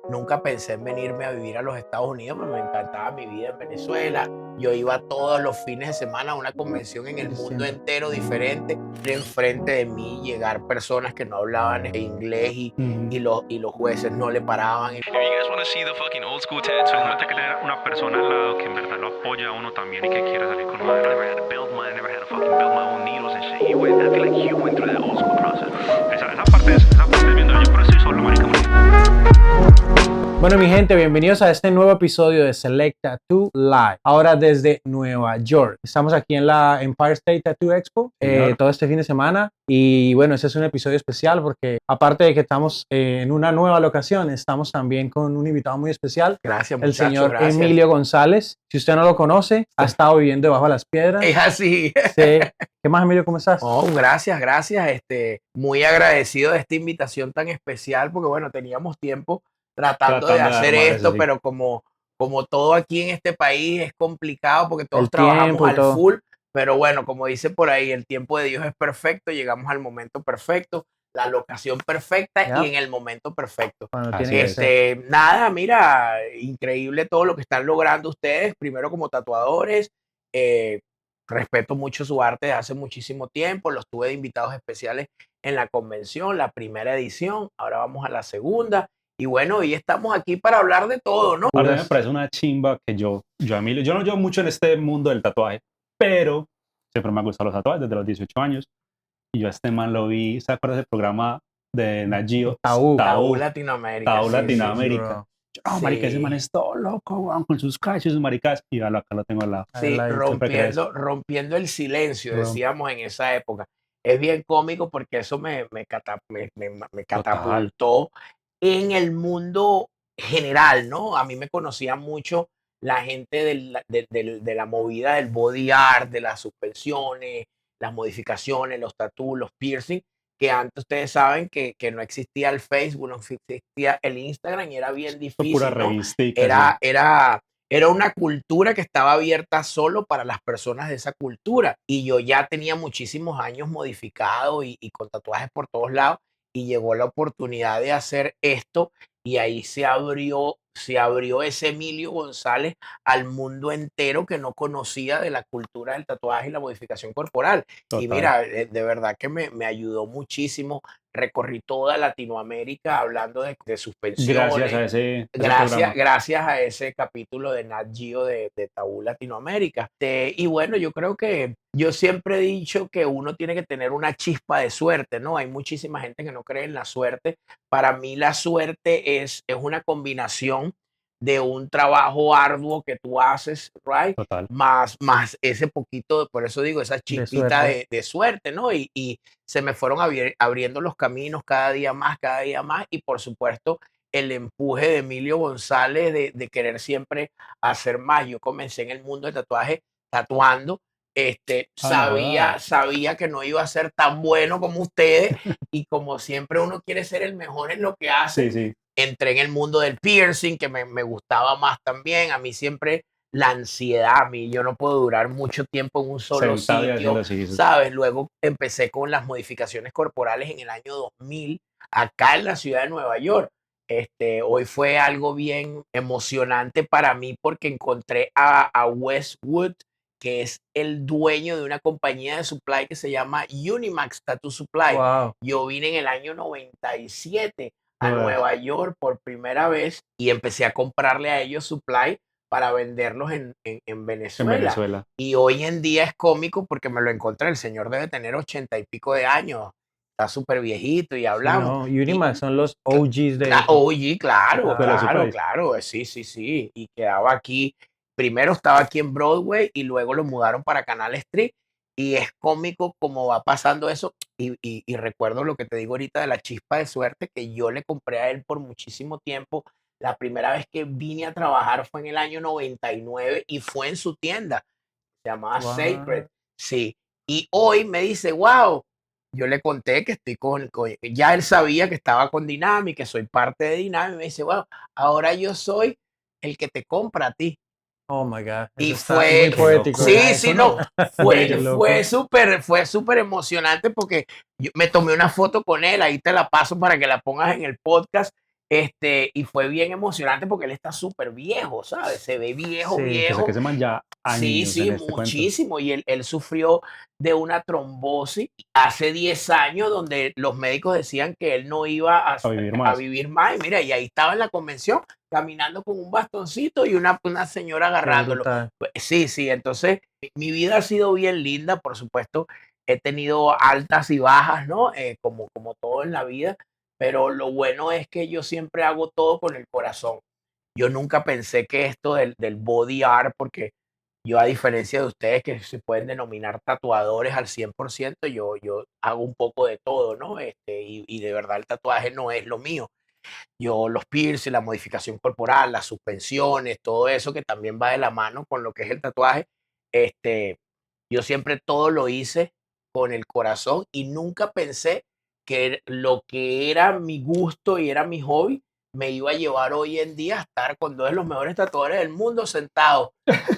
nunca pensé en venirme a vivir a los Estados Unidos, pero me encantaba mi vida en Venezuela. Yo iba todos los fines de semana a una convención en el mundo Distinto. entero diferente. Enfrente de mí llegar personas que no hablaban inglés y los jueces no le paraban. If you guys want to see the fucking old school tattoo, uno tiene que tener una persona al lado que en verdad lo apoya a uno también y que quiera salir con madera. I never had to build mine, I never had to fucking build my own needles and shit. I feel like you went through that old school process. Esa parte es viendo yo, pero estoy solo, marica. Bueno, mi gente, bienvenidos a este nuevo episodio de Select Tattoo Live. Ahora desde Nueva York. Estamos aquí en la Empire State Tattoo Expo todo este fin de semana. Y bueno, este es un episodio especial porque aparte de que estamos en una nueva locación, estamos también con un invitado muy especial. Gracias, el muchachos, señor gracias. Emilio González. Si usted no lo conoce, ha estado viviendo debajo de las piedras. Es así. Sí. ¿Qué más, Emilio? ¿Cómo estás? Oh, gracias. Muy agradecido de esta invitación tan especial porque, bueno, teníamos tiempo tratando de hacer esto, sí. pero como todo aquí en este país es complicado porque todos El trabajamos tiempo y al todo. full, pero bueno, como dice por ahí, el tiempo de Dios es perfecto, llegamos al momento perfecto, la locación perfecta Ya. y en el momento perfecto. Bueno, Así tiene que es. ser. Nada, mira, increíble todo lo que están logrando ustedes, primero como tatuadores. Respeto mucho su arte de hace muchísimo tiempo, los tuve de invitados especiales en la convención, la primera edición, ahora vamos a la segunda. Y bueno, hoy estamos aquí para hablar de todo, ¿no? A mí me parece una chimba que yo a mí, yo no llevo mucho en este mundo del tatuaje, pero siempre me han gustado los tatuajes desde los 18 años. Y yo a este man lo vi, ¿se acuerdas del programa de Nat Geo? Tabú Latinoamérica. Tabú sí, Latinoamérica. bro. No, marica, ese man es todo loco, weón, con sus cachos y sus maricas. Y acá lo tengo al lado. Sí, Ahí rompiendo el silencio, Bro. decíamos en esa época. Es bien cómico porque eso me catapultó en el mundo general, ¿no? A mí me conocía mucho la gente de la movida del body art, de las suspensiones, las modificaciones, los tattoos, los piercing, que antes ustedes saben que no existía el Facebook, no existía el Instagram y era bien difícil, Pura ¿no? revistica. Era una cultura que estaba abierta solo para las personas de esa cultura. Y yo ya tenía muchísimos años modificado y con tatuajes por todos lados. Y llegó la oportunidad de hacer esto. Y ahí se abrió ese Emilio González al mundo entero que no conocía de la cultura del tatuaje y la modificación corporal. Total. Y mira, de verdad que me ayudó muchísimo. Recorrí toda Latinoamérica hablando de suspensiones. Gracias a ese programa. Gracias a ese capítulo de Nat Geo de Tabú Latinoamérica. Y bueno, yo creo que yo siempre he dicho que uno tiene que tener una chispa de suerte, ¿no? Hay muchísima gente que no cree en la suerte. Para mí la suerte es una combinación de un trabajo arduo que tú haces, right? Total. Más ese poquito, por eso digo, esa chispita de suerte, ¿no? Y se me fueron abriendo los caminos cada día más, y por supuesto el empuje de Emilio González de querer siempre hacer más. Yo comencé en el mundo del tatuaje tatuando, sabía que no iba a ser tan bueno como ustedes y como siempre uno quiere ser el mejor en lo que hace. Sí. Entré en el mundo del piercing, que me gustaba más también. A mí siempre la ansiedad, yo no puedo durar mucho tiempo en un solo sitio, ¿sabes? Luego empecé con las modificaciones corporales en el año 2000, acá en la ciudad de Nueva York. Hoy fue algo bien emocionante para mí porque encontré a Westwood, que es el dueño de una compañía de supply que se llama Unimax Tattoo Supply. Wow. Yo vine en el año 97 a Nueva York por primera vez y empecé a comprarle a ellos supply para venderlos en Venezuela. Y hoy en día es cómico porque me lo encontré. El señor debe tener 80 y pico de años. Está súper viejito y hablamos. Sí, no, Unimax son los OGs de... OG, claro. Sí. Y quedaba aquí. Primero estaba aquí en Broadway y luego lo mudaron para Canal Street. Y es cómico cómo va pasando eso. Y recuerdo lo que te digo ahorita de la chispa de suerte que yo le compré a él por muchísimo tiempo. La primera vez que vine a trabajar fue en el año 99 y fue en su tienda. Se llamaba Sacred. Sí. Y hoy me dice, wow, yo le conté que estoy ya él sabía que estaba con Dynamic, que soy parte de Dynamic. Me dice, wow, ahora yo soy el que te compra a ti. Oh my God. Y Eso está fue muy poético. Sí, no. Qué loco. Fue súper emocionante porque yo me tomé una foto con él, ahí te la paso para que la pongas en el podcast. Y fue bien emocionante porque él está súper viejo, ¿sabes? Se ve viejo, Sí, O sea, viejo. que se man ya Sí, años sí, en este cuento. muchísimo. Y él sufrió de una trombosis hace 10 años donde los médicos decían que él no iba A vivir a más. vivir más. Y mira, y ahí estaba en la convención caminando con un bastoncito y una señora Qué agarrándolo. brutal. Pues, sí, sí, entonces mi vida ha sido bien linda, por supuesto, he tenido altas y bajas, ¿no? Como todo en la vida, pero lo bueno es que yo siempre hago todo con el corazón. Yo nunca pensé que esto del body art, porque yo, a diferencia de ustedes que se pueden denominar tatuadores al 100%, yo hago un poco de todo, ¿no? Y de verdad el tatuaje no es lo mío. Yo los piercing, la modificación corporal, las suspensiones, todo eso que también va de la mano con lo que es el tatuaje, yo siempre todo lo hice con el corazón y nunca pensé que lo que era mi gusto y era mi hobby me iba a llevar hoy en día a estar con dos de los mejores tatuadores del mundo sentados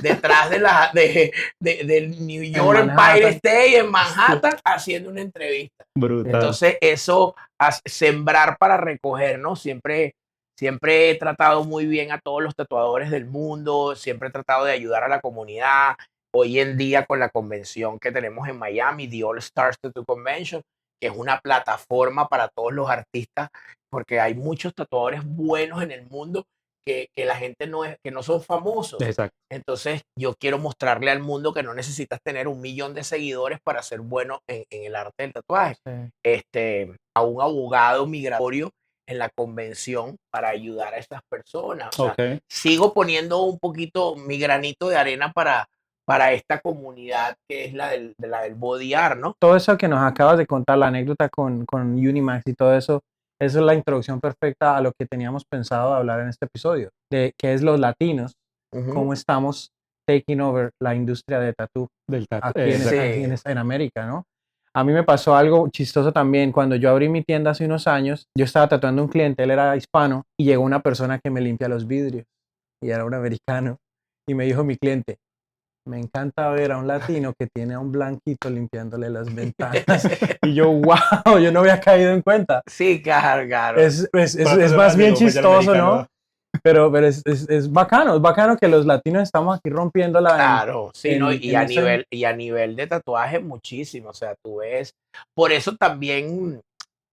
detrás del New En York Empire Manhattan. State en Manhattan haciendo una entrevista. Brutal. Entonces, eso, sembrar para recoger, ¿no? Siempre he tratado muy bien a todos los tatuadores del mundo, siempre he tratado de ayudar a la comunidad. Hoy en día, con la convención que tenemos en Miami, The All Stars Tattoo Convention, que es una plataforma para todos los artistas, porque hay muchos tatuadores buenos en el mundo que la gente que no son famosos. Exacto. Entonces, yo quiero mostrarle al mundo que no necesitas tener 1 millón de seguidores para ser bueno en el arte del tatuaje. Sí. A un abogado migratorio en la convención para ayudar a estas personas. O sea, Ok. sigo poniendo un poquito mi granito de arena para esta comunidad que es la del body art, ¿no? Todo eso que nos acabas de contar, la anécdota con Unimax y todo eso, esa es la introducción perfecta a lo que teníamos pensado hablar en este episodio, de qué es los latinos, cómo estamos taking over la industria de tatú Del aquí Sí. en América, ¿no? A mí me pasó algo chistoso también. Cuando yo abrí mi tienda hace unos años, yo estaba tatuando a un cliente, él era hispano, y llegó una persona que me limpia los vidrios, y era un americano, y me dijo mi cliente, me encanta ver a un latino que tiene a un blanquito limpiándole las ventanas. Y yo, wow, yo no había caído en cuenta. Sí, claro. Es más bien chistoso, ¿no? Pero es bacano que los latinos estamos aquí rompiéndola Claro, sí, ¿no? en ese... Y a nivel de tatuaje, muchísimo. O sea, tú ves. Por eso también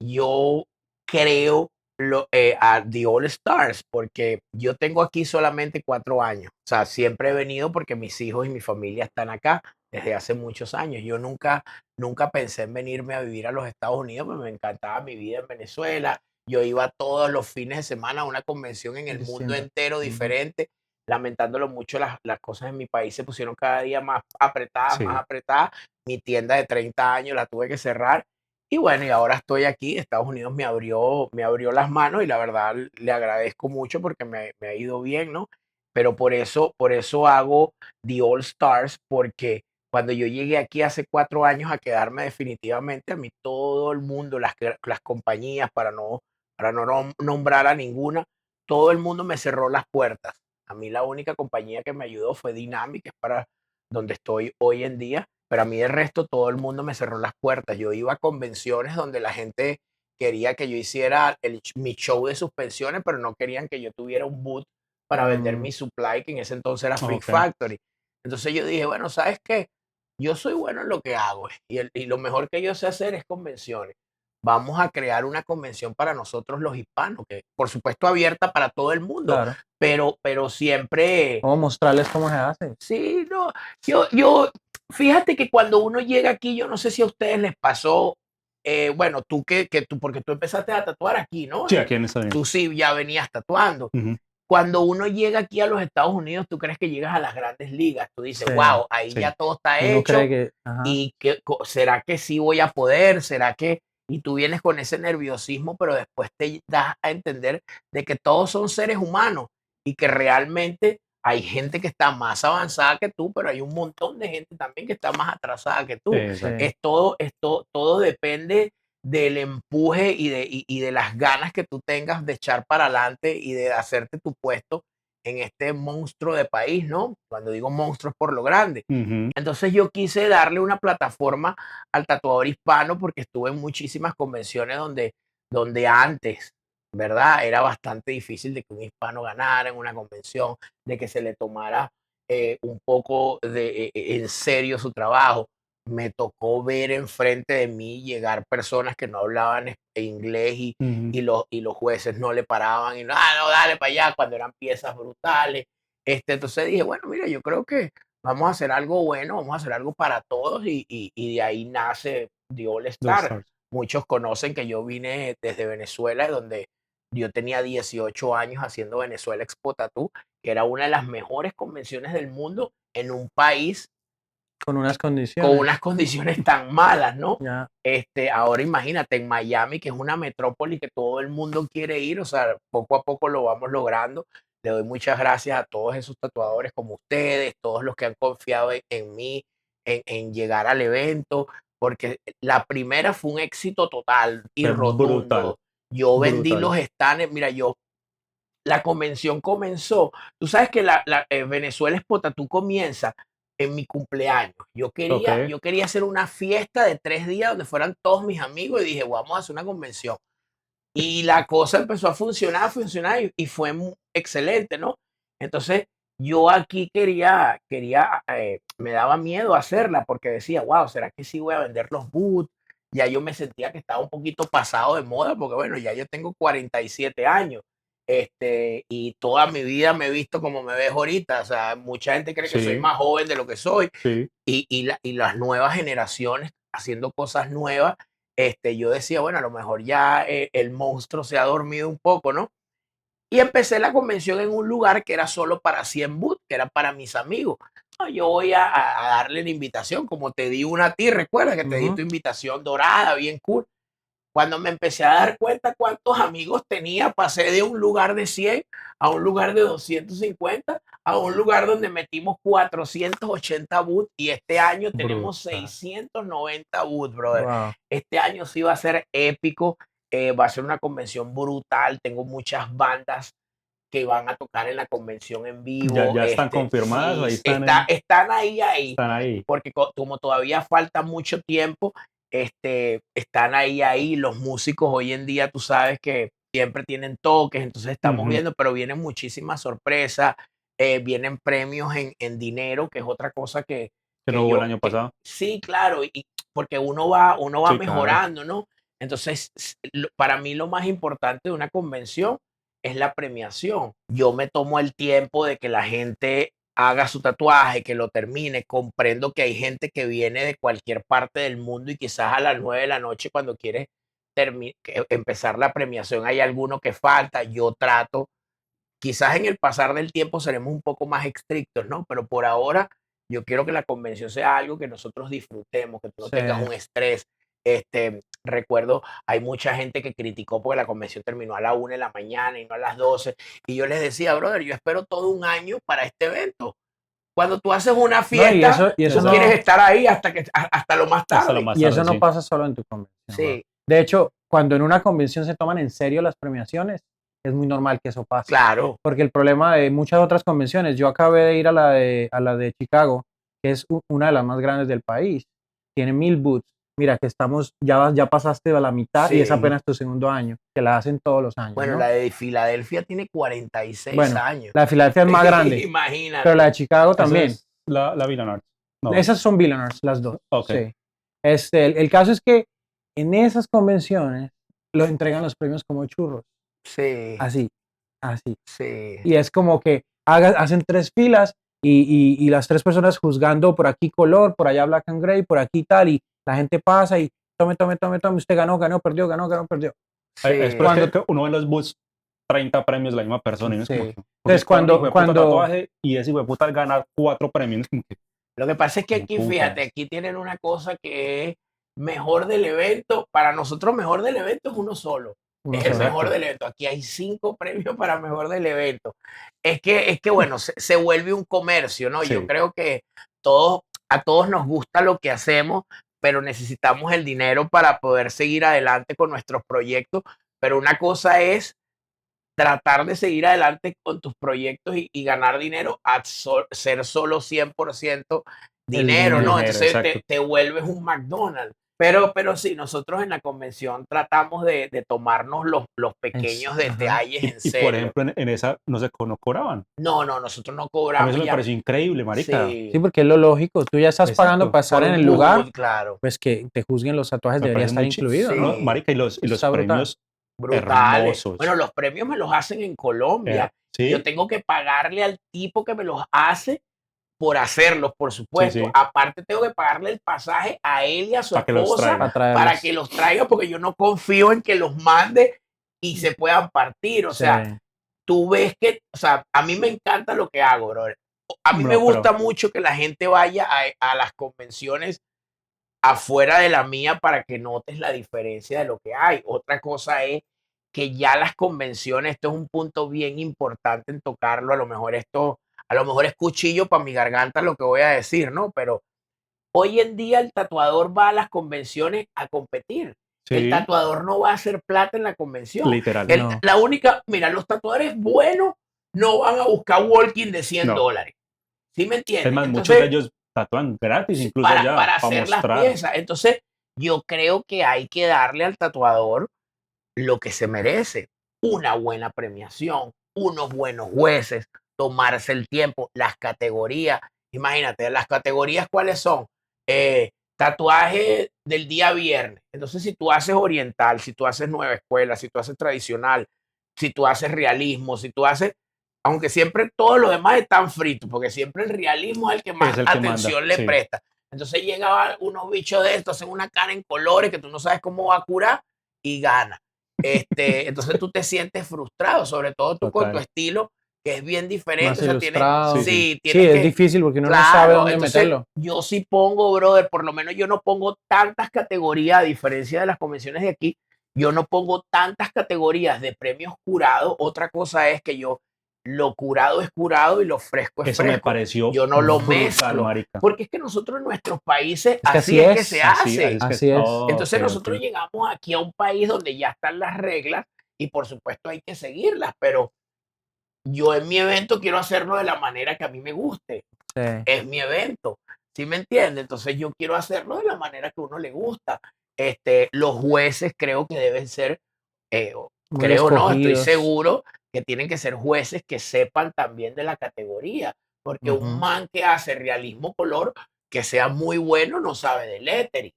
yo creo a The All Stars, porque yo tengo aquí solamente 4 años. O sea, siempre he venido porque mis hijos y mi familia están acá desde hace muchos años. Yo nunca pensé en venirme a vivir a los Estados Unidos, pero me encantaba mi vida en Venezuela. Yo iba todos los fines de semana a una convención en el mundo Distinto. entero diferente. Lamentándolo mucho, las cosas en mi país se pusieron cada día más apretadas, Sí. más apretadas. Mi tienda de 30 años la tuve que cerrar. Y bueno, y ahora estoy aquí. Estados Unidos me abrió las manos y la verdad le agradezco mucho porque me ha ido bien, ¿no? Pero por eso hago The All Stars, porque cuando yo llegué aquí hace 4 años a quedarme definitivamente, a mí todo el mundo, las compañías, para no nombrar a ninguna, todo el mundo me cerró las puertas. A mí la única compañía que me ayudó fue Dynamic, que es para donde estoy hoy en día, pero a mí de resto todo el mundo me cerró las puertas. Yo iba a convenciones donde la gente quería que yo hiciera mi show de suspensiones, pero no querían que yo tuviera un booth para vender mi supply, que en ese entonces era Freak Ok. Factory. Entonces yo dije, bueno, ¿sabes qué? Yo soy bueno en lo que hago y lo mejor que yo sé hacer es convenciones. Vamos a crear una convención para nosotros los hispanos, que por supuesto abierta para todo el mundo, Claro. pero siempre, Vamos a mostrarles cómo se hace. sí, no, fíjate que cuando uno llega aquí, yo no sé si a ustedes les pasó, bueno, tú porque tú empezaste a tatuar aquí, ¿no? Sí, aquí en Estados Tú Unidos. sí ya venías tatuando. Ujú. Cuando uno llega aquí a los Estados Unidos, tú crees que llegas a las grandes ligas. Tú dices, Sí, wow, ahí sí. ya todo está Uno cree hecho. que... Ajá. ¿Y será que sí voy a poder? ¿Será que? Y tú vienes con ese nerviosismo, pero después te das a entender de que todos son seres humanos y que realmente hay gente que está más avanzada que tú, pero hay un montón de gente también que está más atrasada que tú. Exacto. Sí. Todo depende del empuje y de las ganas que tú tengas de echar para adelante y de hacerte tu puesto en este monstruo de país, ¿no? Cuando digo monstruo es por lo grande. Ujú. Entonces yo quise darle una plataforma al tatuador hispano porque estuve en muchísimas convenciones donde antes ¿verdad? Era bastante difícil de que un hispano ganara en una convención, de que se le tomara un poco en serio su trabajo. Me tocó ver enfrente de mí llegar personas que no hablaban inglés Ujú. y los jueces no le paraban y no, ah, no, dale para allá cuando eran piezas brutales. Entonces dije, bueno, mira, yo creo que vamos a hacer algo bueno, vamos a hacer algo para todos y de ahí nace The All The Star. Stars. Muchos conocen que yo vine desde Venezuela, donde yo tenía 18 años haciendo Venezuela Expo Tattoo, que era una de las mejores convenciones del mundo en un país Con unas con condiciones. unas condiciones tan malas, ¿no? Ya. Ahora imagínate en Miami, que es una metrópoli que todo el mundo quiere ir, o sea, poco a poco lo vamos logrando. Le doy muchas gracias a todos esos tatuadores como ustedes, todos los que han confiado en mí, en llegar al evento, porque la primera fue un éxito total y Fue brutal, rotundo. Yo vendí brutal. los stands, mira, la convención comenzó. Tú sabes que Venezuela Expo Tattoo comienza en mi cumpleaños. Ok. Yo quería hacer una fiesta de 3 días donde fueran todos mis amigos y dije, vamos a hacer una convención. Y la cosa empezó a funcionar y fue excelente, ¿no? Entonces, yo aquí me daba miedo hacerla porque decía, wow, ¿será que sí voy a vender los boots? Ya yo me sentía que estaba un poquito pasado de moda porque, bueno, ya yo tengo 47 años. Y toda mi vida me he visto como me ves ahorita. O sea, mucha gente cree que soy Sí, más joven de lo que soy sí. y las nuevas generaciones haciendo cosas nuevas, yo decía, bueno, a lo mejor ya el monstruo se ha dormido un poco, ¿no? Y empecé la convención en un lugar que era solo para 100 booths, que era para mis amigos. No, yo voy a darle la invitación, como te di una a ti, recuerda que te di tu invitación dorada, bien cool. Cuando me empecé a dar cuenta cuántos amigos tenía, pasé de un lugar de 100 a un lugar de 250, a un lugar donde metimos 480 booths y este año tenemos Brutal. 690 booths, brother. Wow. Este año sí va a ser épico, va a ser una convención brutal, tengo muchas bandas que van a tocar en la convención en Ya, vivo. ya están confirmadas, Sí, ahí están, están ahí, están ahí. porque como todavía falta mucho tiempo, están ahí. Los músicos hoy en día, tú sabes que siempre tienen toques, entonces estamos Ujú. viendo, pero vienen muchísimas sorpresas, vienen premios en dinero, que es otra cosa Que no hubo el año pasado. sí, claro, y porque uno va Sí, claro. mejorando, ¿no? Entonces, para mí lo más importante de una convención es la premiación. Yo me tomo el tiempo de que la gente haga su tatuaje, que lo termine. Comprendo que hay gente que viene de cualquier parte del mundo y quizás a las 9 de la noche cuando quiere empezar la premiación hay alguno que falta. Yo trato, quizás en el pasar del tiempo seremos un poco más estrictos, ¿no? Pero por ahora yo quiero que la convención sea algo que nosotros disfrutemos, que tú no Sí. tengas un estrés. Recuerdo, hay mucha gente que criticó porque la convención terminó a la 1 de la mañana y no a las 12. Y yo les decía, brother, yo espero todo un año para este evento. Cuando tú haces una No, fiesta, y eso tú quieres no, estar ahí hasta lo más Hasta lo tarde. más y eso tarde, no sí. pasa solo en tu convención. Sí, De hecho, cuando en una convención se toman en serio las premiaciones, es muy normal que eso pase. claro. Porque el problema de muchas otras convenciones, yo acabé de ir a la de Chicago, que es una de las más grandes del país, tiene 1000 booths. Mira que ya pasaste a la mitad y es Sí. apenas tu segundo año, que la hacen todos los años, Bueno, ¿no? la de Filadelfia tiene 46 Bueno, años. la de Filadelfia es más grande, Imagínate. pero la de Chicago Esa también. es la Villa Arts. No. Esas son billionaires, las dos. Ok. Sí. El caso es que en esas convenciones lo entregan los premios como churros. Sí, Así. sí. Y es como que hacen 3 filas y las 3 personas juzgando por aquí color, por allá black and gray, por aquí tal, y la gente pasa y tome, usted ganó, perdió. Sí. Es por eso que uno ve en los booths 30 premios de la misma persona y no es como Sí. que, Entonces, cuando tatuaje y ese hijo de puta al ganar 4 premios, es como que, Lo que pasa es que aquí, putas. fíjate, aquí tienen una cosa que es mejor del evento. Para nosotros, mejor del evento es uno solo. Uno Es el solo. mejor del evento. Aquí hay 5 premios para mejor del evento. Es que bueno, se vuelve un comercio, ¿no? Sí. Yo creo que a todos nos gusta lo que hacemos, pero necesitamos el dinero para poder seguir adelante con nuestros proyectos. Pero una cosa es tratar de seguir adelante con tus proyectos y ganar dinero a ser solo 100% El dinero, ¿no? dinero. Entonces exacto. te vuelves un McDonald's. Pero sí, nosotros en la convención tratamos de tomarnos los pequeños Ajá. detalles en Y por serio. ejemplo, en esa no cobraban. No, nosotros no A mí cobramos eso me ya. pareció increíble, marica. Sí, Sí, porque es lo lógico. Tú ya estás pagando Exacto. para estar por en un el lugar, mood, claro. pues que te juzguen los tatuajes Me debería parece estar muy incluido, sí. ¿no? ¿no? Marica, y los Está brutal. premios Brutales. hermosos. Bueno, los premios me los hacen en Colombia. ¿Sí? Yo tengo que pagarle al tipo que me los hace por hacerlos, por supuesto. sí. Aparte tengo que pagarle el pasaje a él y a su Para que los esposa traiga. Para traerlos. para que los traiga, porque yo no confío en que los mande y se puedan partir. O sea, Sí. tú ves que, o sea, a mí me encanta lo que hago, brother. A mí No, me gusta pero- mucho que la gente vaya a las convenciones afuera de la mía para que notes la diferencia de lo que hay. Otra cosa es que ya las convenciones, esto es un punto bien importante en tocarlo, a lo mejor es cuchillo para mi garganta lo que voy a decir, ¿no? Pero hoy en día el tatuador va a las convenciones a competir. El Sí, tatuador no va a hacer plata en la convención. literal. No. La única, mira, los tatuadores buenos no van a buscar walking de $100. No. ¿Sí me Es entiendes? más, muchos Entonces, de ellos tatúan gratis, sí, incluso para allá, para para hacer las mostrar. piezas. Entonces, yo creo que hay que darle al tatuador lo que se merece, una buena premiación, unos buenos jueces, tomarse el tiempo, las categorías. Imagínate, las categorías, ¿cuáles son? Tatuaje del día viernes. Entonces, si tú haces oriental, si tú haces nueva escuela, si tú haces tradicional, si tú haces realismo, si tú haces, aunque siempre todos los demás están fritos, porque siempre el realismo es el que más Es el que atención manda, le sí. presta. Entonces llegaban unos bichos de estos, hacen una cara en colores que tú no sabes cómo va a curar y gana. Entonces tú te sientes frustrado, sobre todo tú con tu Total. estilo, que es bien diferente. Más O sea, ilustrado. Sí, sí, Sí, tienes es que, difícil porque uno no claro, sabe dónde entonces, meterlo. yo sí pongo, brother, por lo menos yo no pongo tantas categorías, a diferencia de las convenciones de aquí, yo no pongo tantas categorías de premios curados. Otra cosa es que yo, lo curado es curado y lo fresco es Eso me fresco. pareció Yo no lo brutal, mezclo, marica. porque es que nosotros en nuestros países que así así es que es, se Así, hace. es que- Así es. oh, Entonces ok, nosotros ok. llegamos aquí a un país donde ya están las reglas y por supuesto hay que seguirlas, pero yo en mi evento quiero hacerlo de la manera que a mí me guste. Sí. Es mi evento, ¿sí me entiende? Entonces yo quiero hacerlo de la manera que a uno le gusta. Los jueces creo que deben ser, Muy creo no, estoy escogidos. seguro que tienen que ser jueces que sepan también de la categoría, porque un Ujú. man que hace realismo color, que sea muy bueno, no sabe de lettering.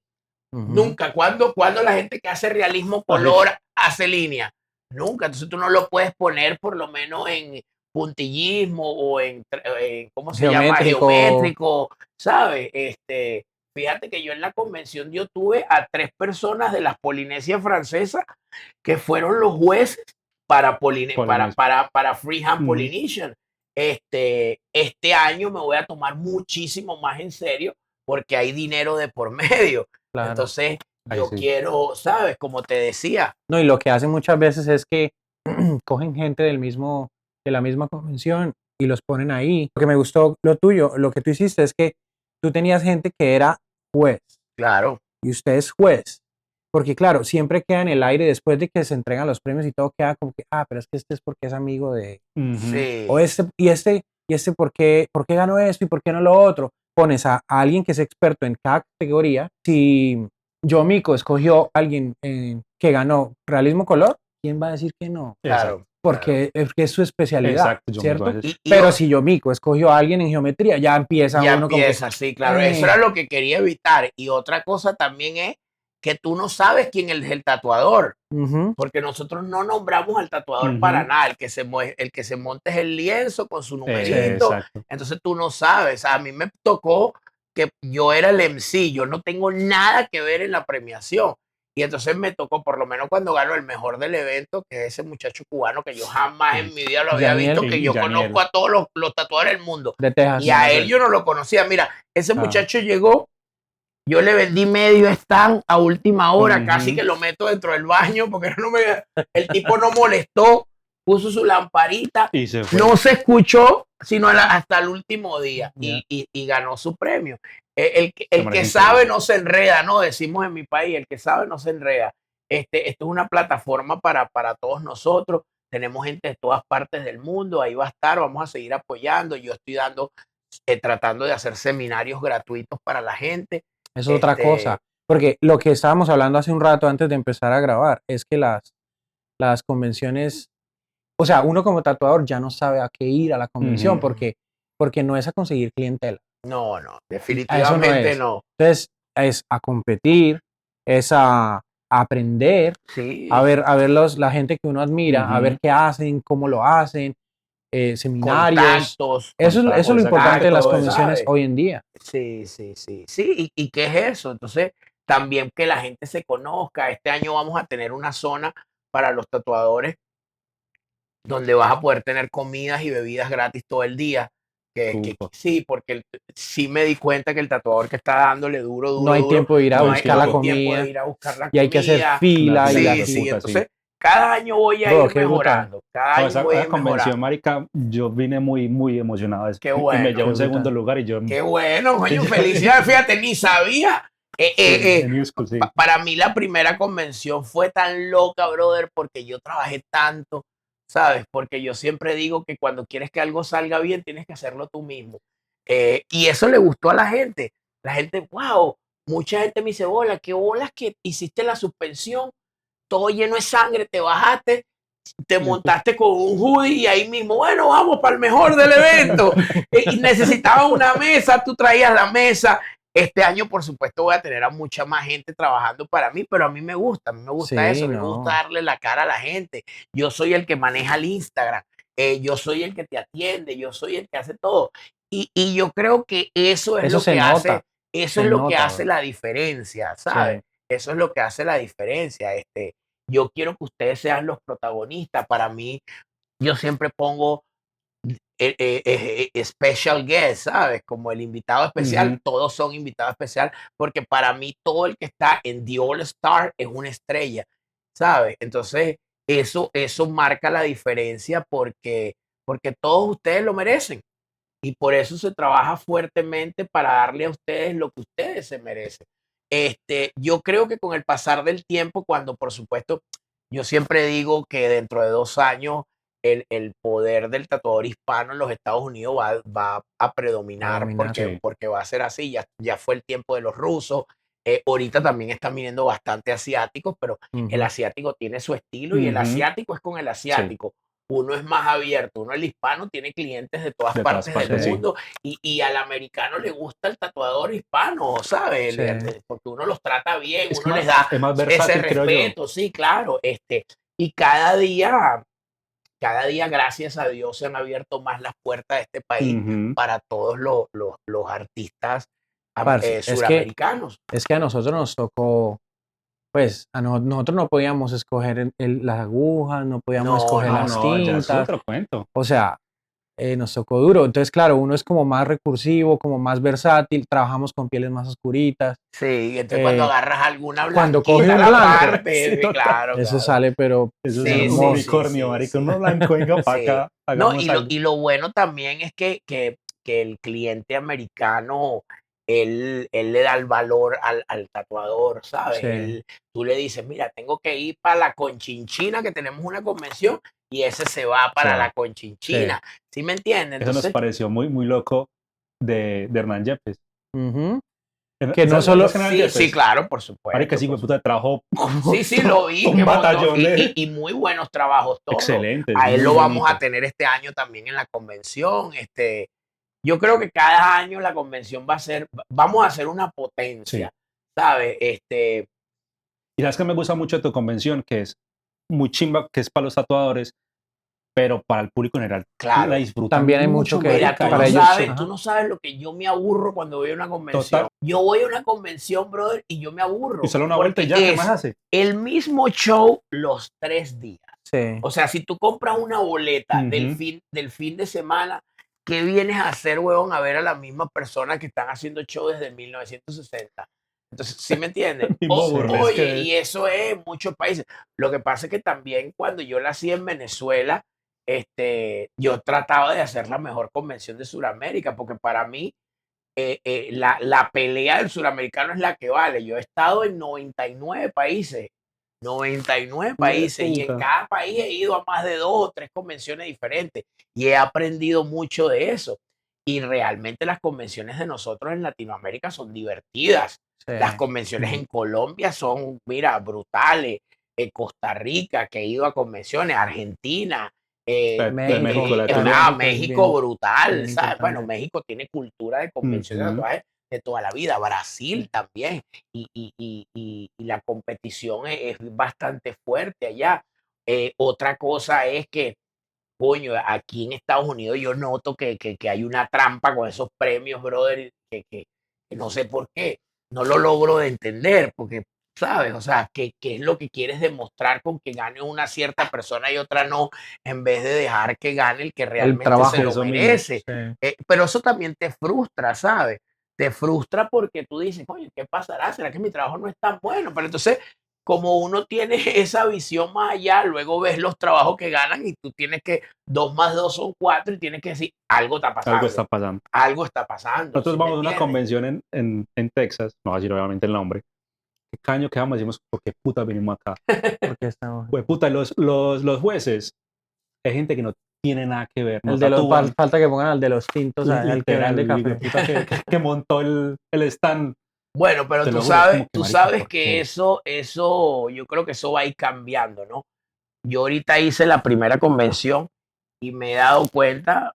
Ujú. Nunca. Cuando la gente que hace realismo color hace línea? Nunca. Entonces tú no lo puedes poner por lo menos en puntillismo o ¿cómo se llama? Geométrico. Geométrico, ¿sabes? Fíjate que yo en la convención yo tuve a 3 personas de las Polinesias francesas que fueron los jueces para Polinesia. para Freehand Ujú. Polynesian. Este año me voy a tomar muchísimo más en serio porque hay dinero de por medio. Claro. Entonces, Ahí yo sí. quiero, ¿sabes? Como te decía, No, y lo que hacen muchas veces es que cogen gente de la misma convención y los ponen ahí. Lo que me gustó, lo tuyo, lo que tú hiciste es que tú tenías gente que era juez claro, y usted es juez. Porque claro, siempre queda en el aire después de que se entregan los premios y todo queda como que, pero es que este es porque es amigo de... Ujú. sí, O este ¿por qué ganó esto y por qué no lo otro? Pones a alguien que es experto en cada categoría. Si yo, Mico, escogió a alguien que ganó realismo color, ¿quién va a decir que no? claro. Porque es su especialidad, Exacto, yo ¿cierto? mismo a veces- Pero si yo, Mico, escogió a alguien en geometría, ya empieza Ya uno empieza, como sí, claro. Eso era lo que quería evitar. Y otra cosa también es que tú no sabes quién es el tatuador, que... Ujú. porque nosotros no nombramos al tatuador Ujú. para nada. El que se monta es el lienzo con su numerito. Exacto. Entonces tú no sabes. A mí me tocó que yo era el MC, yo no tengo nada que ver en la premiación. Y entonces me tocó, por lo menos cuando ganó el mejor del evento, que es ese muchacho cubano que yo jamás en mi vida lo había Yaniel. visto, que yo Yaniel. conozco a todos los tatuadores del mundo. De Texas. Y a él yo no lo conocía. Mira, ese Ah. muchacho llegó, yo le vendí medio stand a última hora, Ujú. casi que lo meto dentro del baño, porque el tipo no molestó, puso su lamparita, Y se fue. no se escuchó sino hasta el último día Ya. y ganó su premio. El que parece sabe increíble. no se enreda, ¿no? Decimos en mi país, el que sabe no se enreda. Esto es una plataforma para todos nosotros. Tenemos gente de todas partes del mundo, ahí va a estar, vamos a seguir apoyando. Yo estoy tratando de hacer seminarios gratuitos para la gente. Es otra Este, cosa. Porque lo que estábamos hablando hace un rato antes de empezar a grabar es que las convenciones, o sea, uno como tatuador ya no sabe a qué ir a la convención porque no es a conseguir clientela. No, A eso no definitivamente es. no. Entonces, es a competir, es a aprender, Sí, a ver la gente que uno admira, a ver qué hacen, cómo lo hacen, seminarios. contactos, Eso es lo importante de las contactos, convenciones ¿sabes? hoy en día. Sí, sí, sí, sí. ¿Y qué es eso? Entonces, también que la gente se conozca. Este año vamos a tener una zona para los tatuadores donde vas a poder tener comidas y bebidas gratis todo el día. Que Uf, sí, porque sí me di cuenta que el tatuador que está dándole duro, No hay tiempo de ir a no hay buscar la no hay tiempo de comida ir a buscar la y hay que hacer comida. fila Una y fila Sí, de sí. puta, Entonces, cada año voy a Bro, ir qué brutal. mejorando. Cada No, año voy a esa ir convención, mejorando. marica, yo vine muy, muy emocionado. Qué Y me bueno. llevó un Qué segundo brutal. lugar y yo Qué bueno, coño, felicidades. Fíjate, ni sabía. en New School, sí. Para mí la primera convención fue tan loca, brother, porque yo trabajé tanto, ¿sabes? Porque yo siempre digo que cuando quieres que algo salga bien, tienes que hacerlo tú mismo. Y eso le gustó a la gente. La gente, wow, mucha gente me dice, bola, qué bolas que hiciste la suspensión, todo lleno de sangre, te bajaste, te montaste con un hoodie y ahí mismo, bueno, vamos para el mejor del evento. Y necesitaba una mesa, tú traías la mesa. Este año, por supuesto, voy a tener a mucha más gente trabajando para mí, pero a mí me gusta eso, Sí, a mí me no. gusta darle la cara a la gente. Yo soy el que maneja el Instagram, yo soy el que te atiende, yo soy el que hace todo. Y yo creo que eso es Eso lo se que nota. hace, eso Se es lo que nota, hace bro. la diferencia, Sí. ¿sabes? Eso es lo que hace la diferencia. Yo quiero que ustedes sean los protagonistas. Para mí, yo siempre pongo special guest, ¿sabes? Como el invitado especial, todos son invitados especial, porque para mí todo el que está en The All Star es una estrella, ¿sabes? Entonces, eso marca la diferencia porque todos ustedes lo merecen y por eso se trabaja fuertemente para darle a ustedes lo que ustedes se merecen. Yo creo que con el pasar del tiempo, cuando por supuesto, yo siempre digo que dentro de 2 años el poder del tatuador hispano en los Estados Unidos va a predominar dominar. Sí. porque va a ser así, ya fue el tiempo de los rusos, ahorita también están viniendo bastante asiáticos, pero el Ujú. asiático tiene su estilo y el asiático es con el asiático. Uno es más abierto, uno el hispano tiene clientes de todas De todas partes del partes, sí. mundo y al americano le gusta el tatuador hispano, ¿sabes? Sí. Porque uno los trata bien, Es uno más, les da es más ese versátil, creo yo. respeto, sí, claro. Y cada día, gracias a Dios, se han abierto más las puertas de este país para todos los artistas Parce, suramericanos. es que a nosotros nos tocó, pues, nosotros no podíamos escoger las agujas, no podíamos escoger No, las No, ya es tintas. otro cuento. O sea, nos tocó duro. Entonces, claro, uno es como más recursivo, como más versátil, trabajamos con pieles más oscuritas. Sí, entonces cuando agarras alguna cuando coge blanquita un la blanco, parte, sí, total. claro, eso claro. sale, pero Eso Sí, es un sí, unicornio, sí, marica. sí. Uno blanco, venga para Sí. acá, No, hagamos algo. y lo bueno también es que el cliente americano, él le da el valor al tatuador, ¿sabes? sí. Tú le dices, mira, tengo que ir para la Conchinchina, que tenemos una convención, y ese se va para va. la Conchinchina. ¿Sí me entiendes? Eso nos Entonces, pareció muy, muy loco de Hernán Yepes. Ujú. Que no ¿Sabes solo- quién es Hernán sí, Yepes? sí, claro, por supuesto. Marica, sí, por güey, puta, trabajo Sí, sí, lo vi. un que batallón montó, de- y muy buenos trabajos todos. excelentes. A él muy lo vamos bonito. a tener este año también en la convención. Yo creo que cada año la convención vamos a hacer una potencia, ¿sabes? Y sabes que me gusta mucho de tu convención, que es muy chimba, que es para los tatuadores, pero para el público en general. Claro. La disfrutan También hay mucho que- Mira, marica, para y- ellos, sabes, ajá. tú no sabes lo que yo me aburro cuando voy a una convención. Total. Yo voy a una convención, brother, y yo me aburro. Y solo una vuelta y ya, ¿qué más hace? El mismo show los 3 días. Sí. O sea, si tú compras una boleta del fin de semana, ¿qué vienes a hacer, huevón? A ver a las mismas personas que están haciendo show desde 1960. Entonces, ¿sí me entiendes? Mismo burlesque. Oye, y eso es en muchos países. Lo que pasa es que también cuando yo la hacía en Venezuela, yo trataba de hacer la mejor convención de Sudamérica, porque para mí la pelea del suramericano es la que vale. Yo he estado en 99 países. 99 países y en puta. cada país he ido a más de 2 o 3 convenciones diferentes y he aprendido mucho de eso. Y realmente las convenciones de nosotros en Latinoamérica son divertidas. Sí. Las convenciones en Colombia son, mira, brutales. Costa Rica, que he ido a convenciones, Argentina, México, México brutal, bien ¿sabes? Bueno, importante. México tiene cultura de convenciones de tatuajes de toda la vida, Brasil también, y la competición es bastante fuerte allá. Otra cosa es que, coño, aquí en Estados Unidos yo noto que hay una trampa con esos premios, brother, que no sé por qué, no lo logro de entender, porque, ¿sabes? O sea, ¿qué es lo que quieres demostrar con que gane una cierta persona y otra no, en vez de dejar que gane el que realmente trabajo, se lo eso mismo. merece? Sí. Pero eso también te frustra, ¿sabes? Te frustra porque tú dices, oye, ¿qué pasará? ¿Será que mi trabajo no es tan bueno? Pero entonces, como uno tiene esa visión más allá, luego ves los trabajos que ganan y tú tienes que 2 más 2 son 4 y tienes que decir, algo está pasando. Algo está pasando. Algo está pasando. Nosotros ¿Sí vamos me a una entiendes? convención en Texas, no voy a decir obviamente el nombre. ¿Qué caño quedamos? Decimos, ¿por qué puta venimos acá? Porque estamos... Pues puta, los jueces, hay gente que no tiene nada que ver. El Nos de los, tatúan, falta que pongan al de los tintos, al que literal, vende el hijo de café. puta que montó el stand. Bueno, pero Te tú lo juro, es como sabes, que, tú marica, sabes ¿por que qué? eso, yo creo que eso va a ir cambiando, ¿no? Yo ahorita hice la primera convención y me he dado cuenta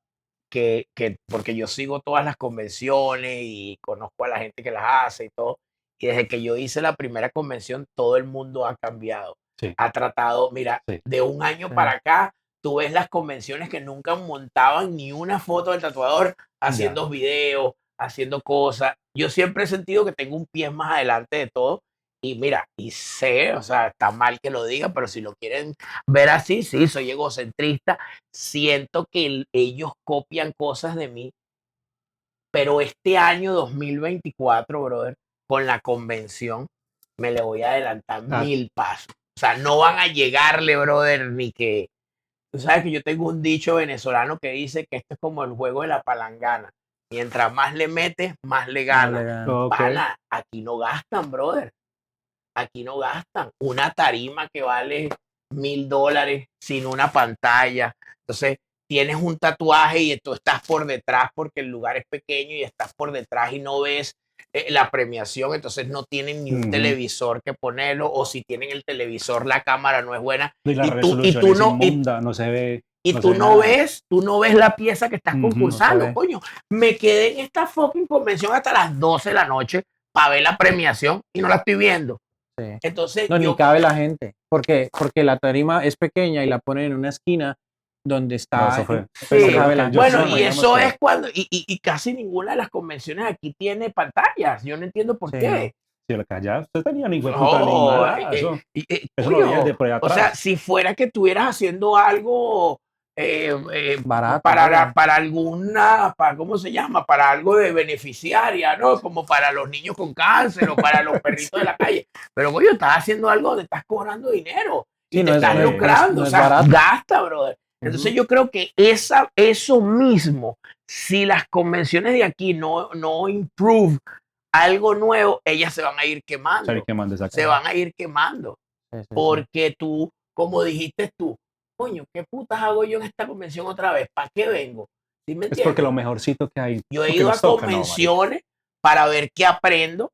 porque yo sigo todas las convenciones y conozco a la gente que las hace y todo, y desde que yo hice la primera convención, todo el mundo ha cambiado. Sí. Ha tratado, mira, Sí. de un año Sí. para acá, tú ves las convenciones que nunca montaban ni una foto del tatuador haciendo videos, haciendo cosas. Yo siempre he sentido que tengo un pie más adelante de todo. Y mira, y sé, o sea, está mal que lo diga, pero si lo quieren ver así, sí, soy egocentrista. Siento que ellos copian cosas de mí, pero este año 2024, brother, con la convención, me le voy a adelantar Ah. 1000 pasos. O sea, no van a llegarle, brother, ni que... Tú sabes que yo tengo un dicho venezolano que dice que esto es como el juego de la palangana. Mientras más le metes, más le ganas. Ok. Pana, aquí no gastan, brother. Aquí no gastan. Una tarima que vale $1000 sin una pantalla. Entonces, tienes un tatuaje y tú estás por detrás porque el lugar es pequeño y estás por detrás y no ves la premiación, entonces no tienen ni un televisor que ponerlo, o si tienen el televisor, la cámara no es buena. Y la Y resolución tú es no, inmunda, no se ve. y no tú se ve no nada. ves, tú no ves la pieza que estás Ujú. concursando, No se ve. coño. Me quedé en esta fucking convención hasta las 12 de la noche para ver la premiación y no la estoy viendo. Sí. Entonces, No, ni yo, cabe la gente, porque la tarima es pequeña y la ponen en una esquina donde No, está... eso fue. sí, no cabe la bueno, persona, y digamos eso que- es cuando, y casi ninguna de las convenciones aquí tiene pantallas. Yo no entiendo por Sí, qué. Si lo que allá usted tenía ni puta ni No, nada. Eso lo coño, veía de por ahí o sea, atrás. si fuera que estuvieras haciendo algo Barato, para, ¿no? para alguna, ¿cómo se llama? Para algo de beneficiaria, ¿no? Como para los niños con cáncer o para los perritos de la calle. Pero, coño, estás haciendo algo donde estás cobrando dinero y Sí, te no es, estás no es- no es- lucrando, no o es sea, barato. gasta, brother. Entonces yo creo que eso mismo, si las convenciones de aquí no improve algo nuevo, ellas se van a ir quemando. ¿Sabe qué manda esa Se cara? van a ir quemando. Sí, sí, sí. Porque tú, como dijiste tú, coño, ¿qué putas hago yo en esta convención otra vez? ¿Para qué vengo? ¿Sí me Es porque entiendes? lo mejorcito que hay. Yo he porque ido a nos toca, no, marica. convenciones para ver qué aprendo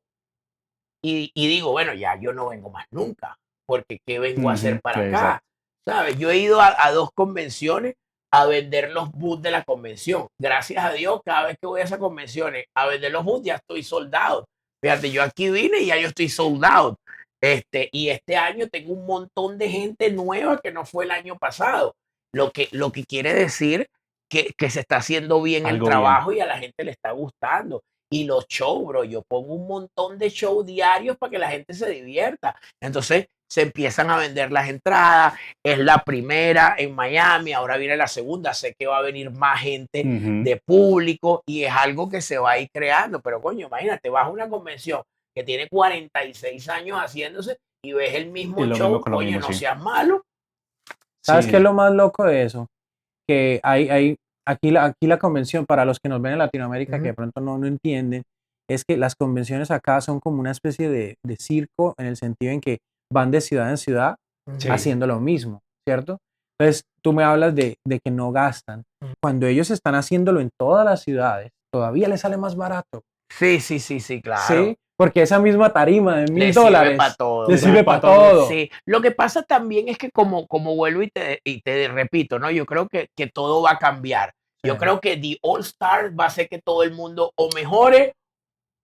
y digo, bueno, ya yo no vengo más nunca, porque ¿qué vengo a hacer para acá? Exacto. ¿Sabes? Yo he ido a 2 convenciones a vender los booths de la convención. Gracias a Dios, cada vez que voy a esas convenciones a vender los booths, ya estoy soldado. Fíjate, yo aquí vine y ya yo estoy soldado. Y este año tengo un montón de gente nueva que no fue el año pasado. Lo que quiere decir que se está haciendo bien el Algo trabajo y a la gente le está gustando. Y los shows, bro, yo pongo un montón de shows diarios para que la gente se divierta. Entonces se empiezan a vender las entradas. Es la primera en Miami, ahora viene la segunda. Sé que va a venir más gente de público y es algo que se va a ir creando. Pero coño, imagínate, vas a una convención que tiene 46 años haciéndose y ves el mismo Y lo show, mismo con lo coño, mismo, no sí. seas malo. ¿Sabes Sí. qué es lo más loco de eso? Que aquí la convención, para los que nos ven en Latinoamérica, que de pronto no entienden, es que las convenciones acá son como una especie de circo, en el sentido en que van de ciudad en ciudad Sí. haciendo lo mismo, ¿cierto? Entonces, tú me hablas de que no gastan. Cuando ellos están haciéndolo en todas las ciudades, todavía les sale más barato. Sí, claro. Sí, porque esa misma tarima de Le $1,000 sirve para todo. le sirve para todo. todo. Sí, lo que pasa también es que como vuelvo y te repito, ¿no? Yo creo que todo va a cambiar. Yo Sí. creo que The All Stars va a hacer que todo el mundo o mejore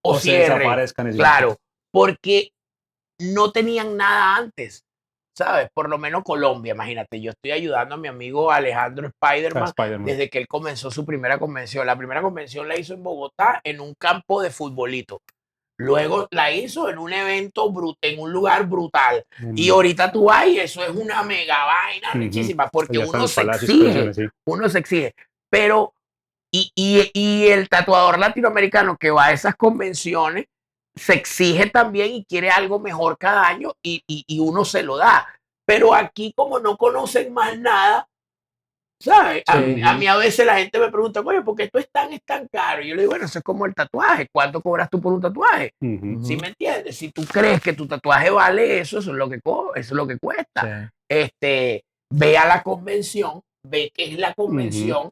o se cierre. desaparezcan. Claro, porque no tenían nada antes, ¿sabes? Por lo menos Colombia, imagínate, yo estoy ayudando a mi amigo Alejandro Spiderman Spider-Man. desde que él comenzó su primera convención. La primera convención la hizo en Bogotá en un campo de futbolito. Luego la hizo en un evento, en un lugar brutal. Y ahorita tú vas y eso es una mega vaina richísima, porque Ya está en uno el se Palacio exige, Expresiones, sí. uno se exige. Pero, y el tatuador latinoamericano que va a esas convenciones se exige también y quiere algo mejor cada año y uno se lo da. Pero aquí como no conocen más nada, ¿sabes? Sí. A mí a veces la gente me pregunta, oye, ¿por qué esto es tan caro? Y yo le digo, bueno, eso es como el tatuaje. ¿Cuánto cobras tú por un tatuaje? Ujú. ¿Sí me entiendes? Si tú crees que tu tatuaje vale eso, eso es lo que eso es lo que cuesta. Ve a la convención, ve qué es la convención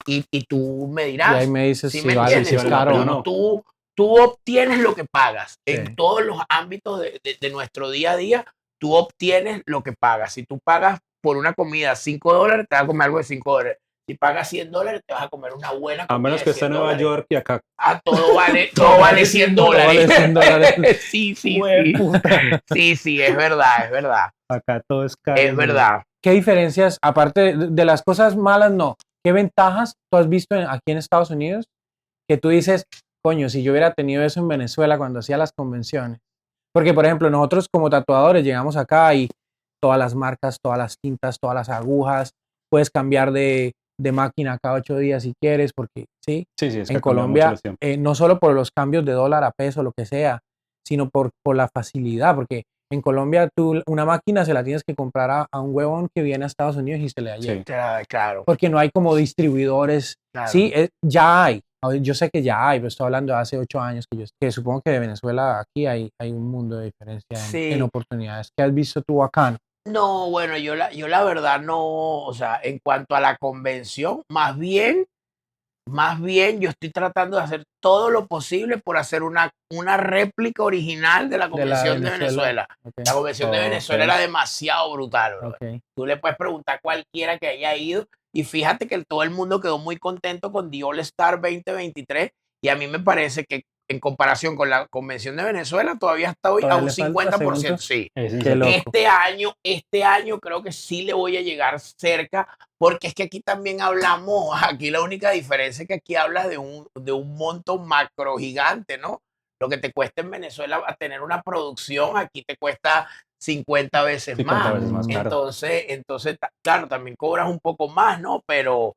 y tú me Y dirás. ahí me dices ¿Sí si me vale, entiendes? si es caro o no. no. Tú obtienes lo que pagas. Sí. En todos los ámbitos de nuestro día a día, tú obtienes lo que pagas. Si tú pagas por una comida $5, te vas a comer algo de $5. Si pagas $100, te vas a comer una buena comida. A menos que esté en Nueva York y acá. Todo vale $100. Todo vale $100. Sí. Sí, es verdad. Acá todo es caro. Es verdad. ¿Qué diferencias, aparte de las cosas malas, no? ¿Qué ventajas tú has visto aquí en Estados Unidos que tú dices, coño, si yo hubiera tenido eso en Venezuela cuando hacía las convenciones? Porque, por ejemplo, nosotros como tatuadores llegamos acá y todas las marcas, todas las tintas, todas las agujas, puedes cambiar de máquina cada 8 días si quieres, porque sí, Sí, es que en ha cambiado mucho Colombia, los tiempos. no solo por los cambios de dólar a peso, lo que sea, sino por la facilidad, porque en Colombia tú una máquina se la tienes que comprar a un huevón que viene a Estados Unidos y se le lleva. Sí. Claro. Porque no hay como distribuidores. Claro. Sí, ya hay. Yo sé que ya hay, pero estoy hablando de hace 8 años que supongo que de Venezuela aquí hay un mundo de diferencia en oportunidades. ¿Qué has visto tú acá? No, bueno, yo la verdad no, o sea, en cuanto a la convención, más bien yo estoy tratando de hacer todo lo posible por hacer una réplica original de la convención de Venezuela. Okay. La convención de Venezuela era demasiado brutal, bro. Tú le puedes preguntar a cualquiera que haya ido y fíjate que todo el mundo quedó muy contento con The All Star 2023 y a mí me parece que en comparación con la convención de Venezuela todavía está hoy a un 50%. Sí. Este año creo que sí le voy a llegar cerca porque es que aquí también hablamos, aquí la única diferencia es que aquí hablas de un monto macro gigante, ¿no? Lo que te cuesta en Venezuela a tener una producción, aquí te cuesta 50 veces más. Claro. Entonces, claro, también cobras un poco más, ¿no? Pero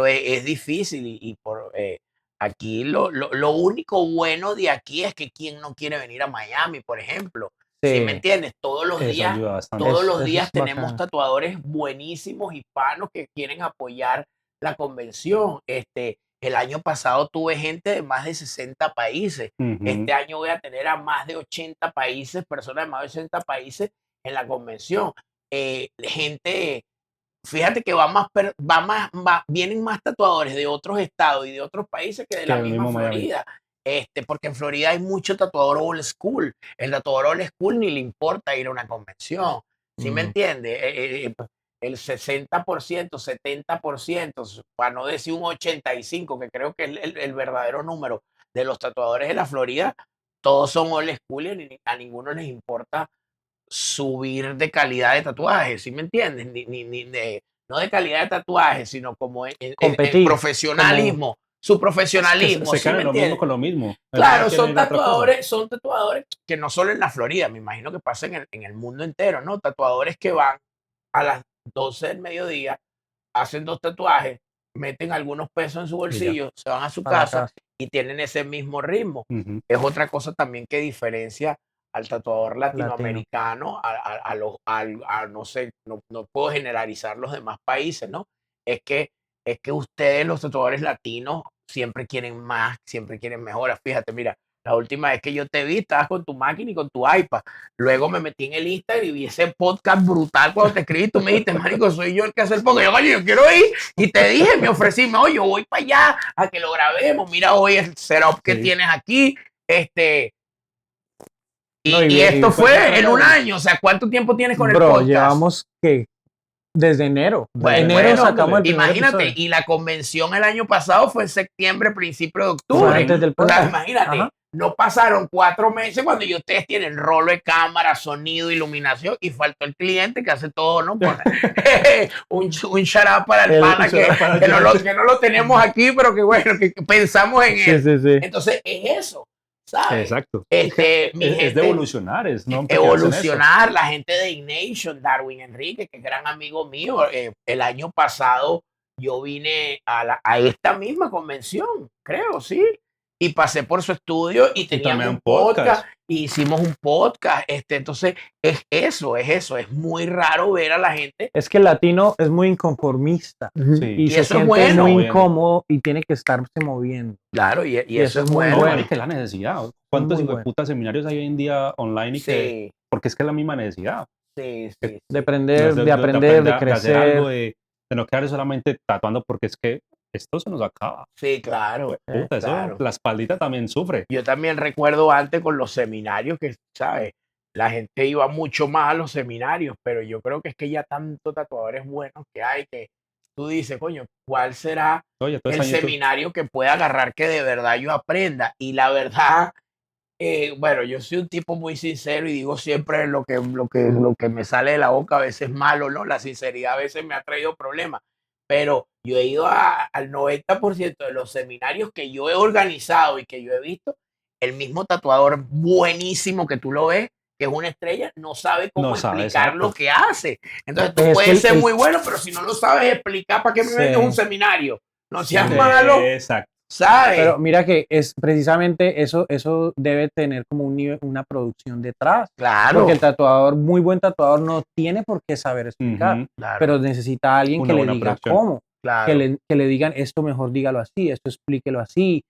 es difícil y por aquí lo único bueno de aquí es que quien no quiere venir a Miami, por ejemplo. ¿Sí me entiendes? Todos los días tenemos tatuadores buenísimos hispanos que quieren apoyar la convención. El año pasado tuve gente de más de 60 países. Este año voy a tener a más de 80 países, personas de más de 80 países en la convención. Gente, fíjate que vienen más tatuadores de otros estados y de otros países que de la misma Florida. Porque en Florida hay mucho tatuador old school. El tatuador old school ni le importa ir a una convención. ¿Sí me entiende? El 60%, 70%, para no decir un 85%, que creo que es el verdadero número de los tatuadores de la Florida, todos son old school y a ninguno les importa subir de calidad de tatuaje, ¿sí me entiendes? No de calidad de tatuaje, sino como en profesionalismo. Su profesionalismo. Se quedan lo mismo con lo mismo. Claro, son tatuadores que no solo en la Florida, me imagino que pasa en el mundo entero, ¿no? Tatuadores que van a las 12 del mediodía, hacen 2 tatuajes, meten algunos pesos en su bolsillo, se van a su casa y tienen ese mismo ritmo. Es otra cosa también que diferencia al tatuador latinoamericano, no sé, no puedo generalizar los demás países, ¿no? Es que ustedes, los tatuadores latinos, siempre quieren más, siempre quieren mejoras. Fíjate, mira, La última vez que yo te vi, estabas con tu máquina y con tu iPad. Luego me metí en el Instagram y vi ese podcast brutal cuando te escribí. Tú me dijiste, marico, soy yo el que hace el podcast. Yo, oye, yo quiero ir. Y te dije, me ofrecí, oye, yo voy para allá a que lo grabemos. Mira hoy el setup que tienes aquí. Y esto fue en un año. O sea, ¿cuánto tiempo tienes con el podcast? Llevamos que desde enero. Bueno, Enero sacamos el primer imagínate, episodio. y la convención el año pasado fue en septiembre, principio de octubre. Antes del O sea, podcast. imagínate, Ajá. no pasaron 4 meses cuando ya ustedes tienen rolo de cámara, sonido, iluminación, y faltó el cliente que hace todo, ¿no? un shout out para el pana que no lo tenemos aquí, pero que bueno, que pensamos en él. Sí. Entonces, es eso, ¿sabes? Exacto. Mi es gente, de evolucionar, es no evolucionar. La gente de Ignation, Darwin Enrique, que es gran amigo mío, el año pasado yo vine a esta misma convención, creo, sí, y pasé por su estudio y teníamos un podcast, y hicimos un podcast, entonces es eso, es muy raro ver a la gente. Es que el latino es muy inconformista y se eso es siente bueno. muy incómodo y tiene que estarse moviendo. Claro, y eso es muy bueno. bueno. Es que es la necesidad. ¿Cuántos hijueputas seminarios hay hoy en día online? Sí. Porque es que es la misma necesidad. Sí. De aprender, de crecer. De hacer algo, de no quedar solamente tatuando, porque es que esto se nos acaba. Sí, claro. Puta, eso, la espaldita también sufre. Yo también recuerdo antes con los seminarios que, ¿sabes? La gente iba mucho más a los seminarios, pero yo creo que es que ya tantos tatuadores buenos que hay que tú dices, coño, ¿cuál será el seminario que pueda agarrar que de verdad yo aprenda? Y la verdad, bueno, yo soy un tipo muy sincero y digo siempre lo que me sale de la boca, a veces malo, ¿no? La sinceridad a veces me ha traído problemas, pero yo he ido al 90% de los seminarios que yo he organizado y que yo he visto, el mismo tatuador buenísimo que tú lo ves, que es una estrella, no sabe cómo explicar lo que hace. Entonces tú puedes ser muy bueno, pero si no lo sabes explicar, ¿para qué me metes un seminario? No seas malo. Exacto. ¿Sabes? Pero mira que es precisamente eso debe tener como un nivel, una producción detrás. Claro. Porque el tatuador, muy buen tatuador, no tiene por qué saber explicar, pero necesita a alguien que le diga cómo. Claro. Que le digan esto mejor dígalo así, esto explíquelo así.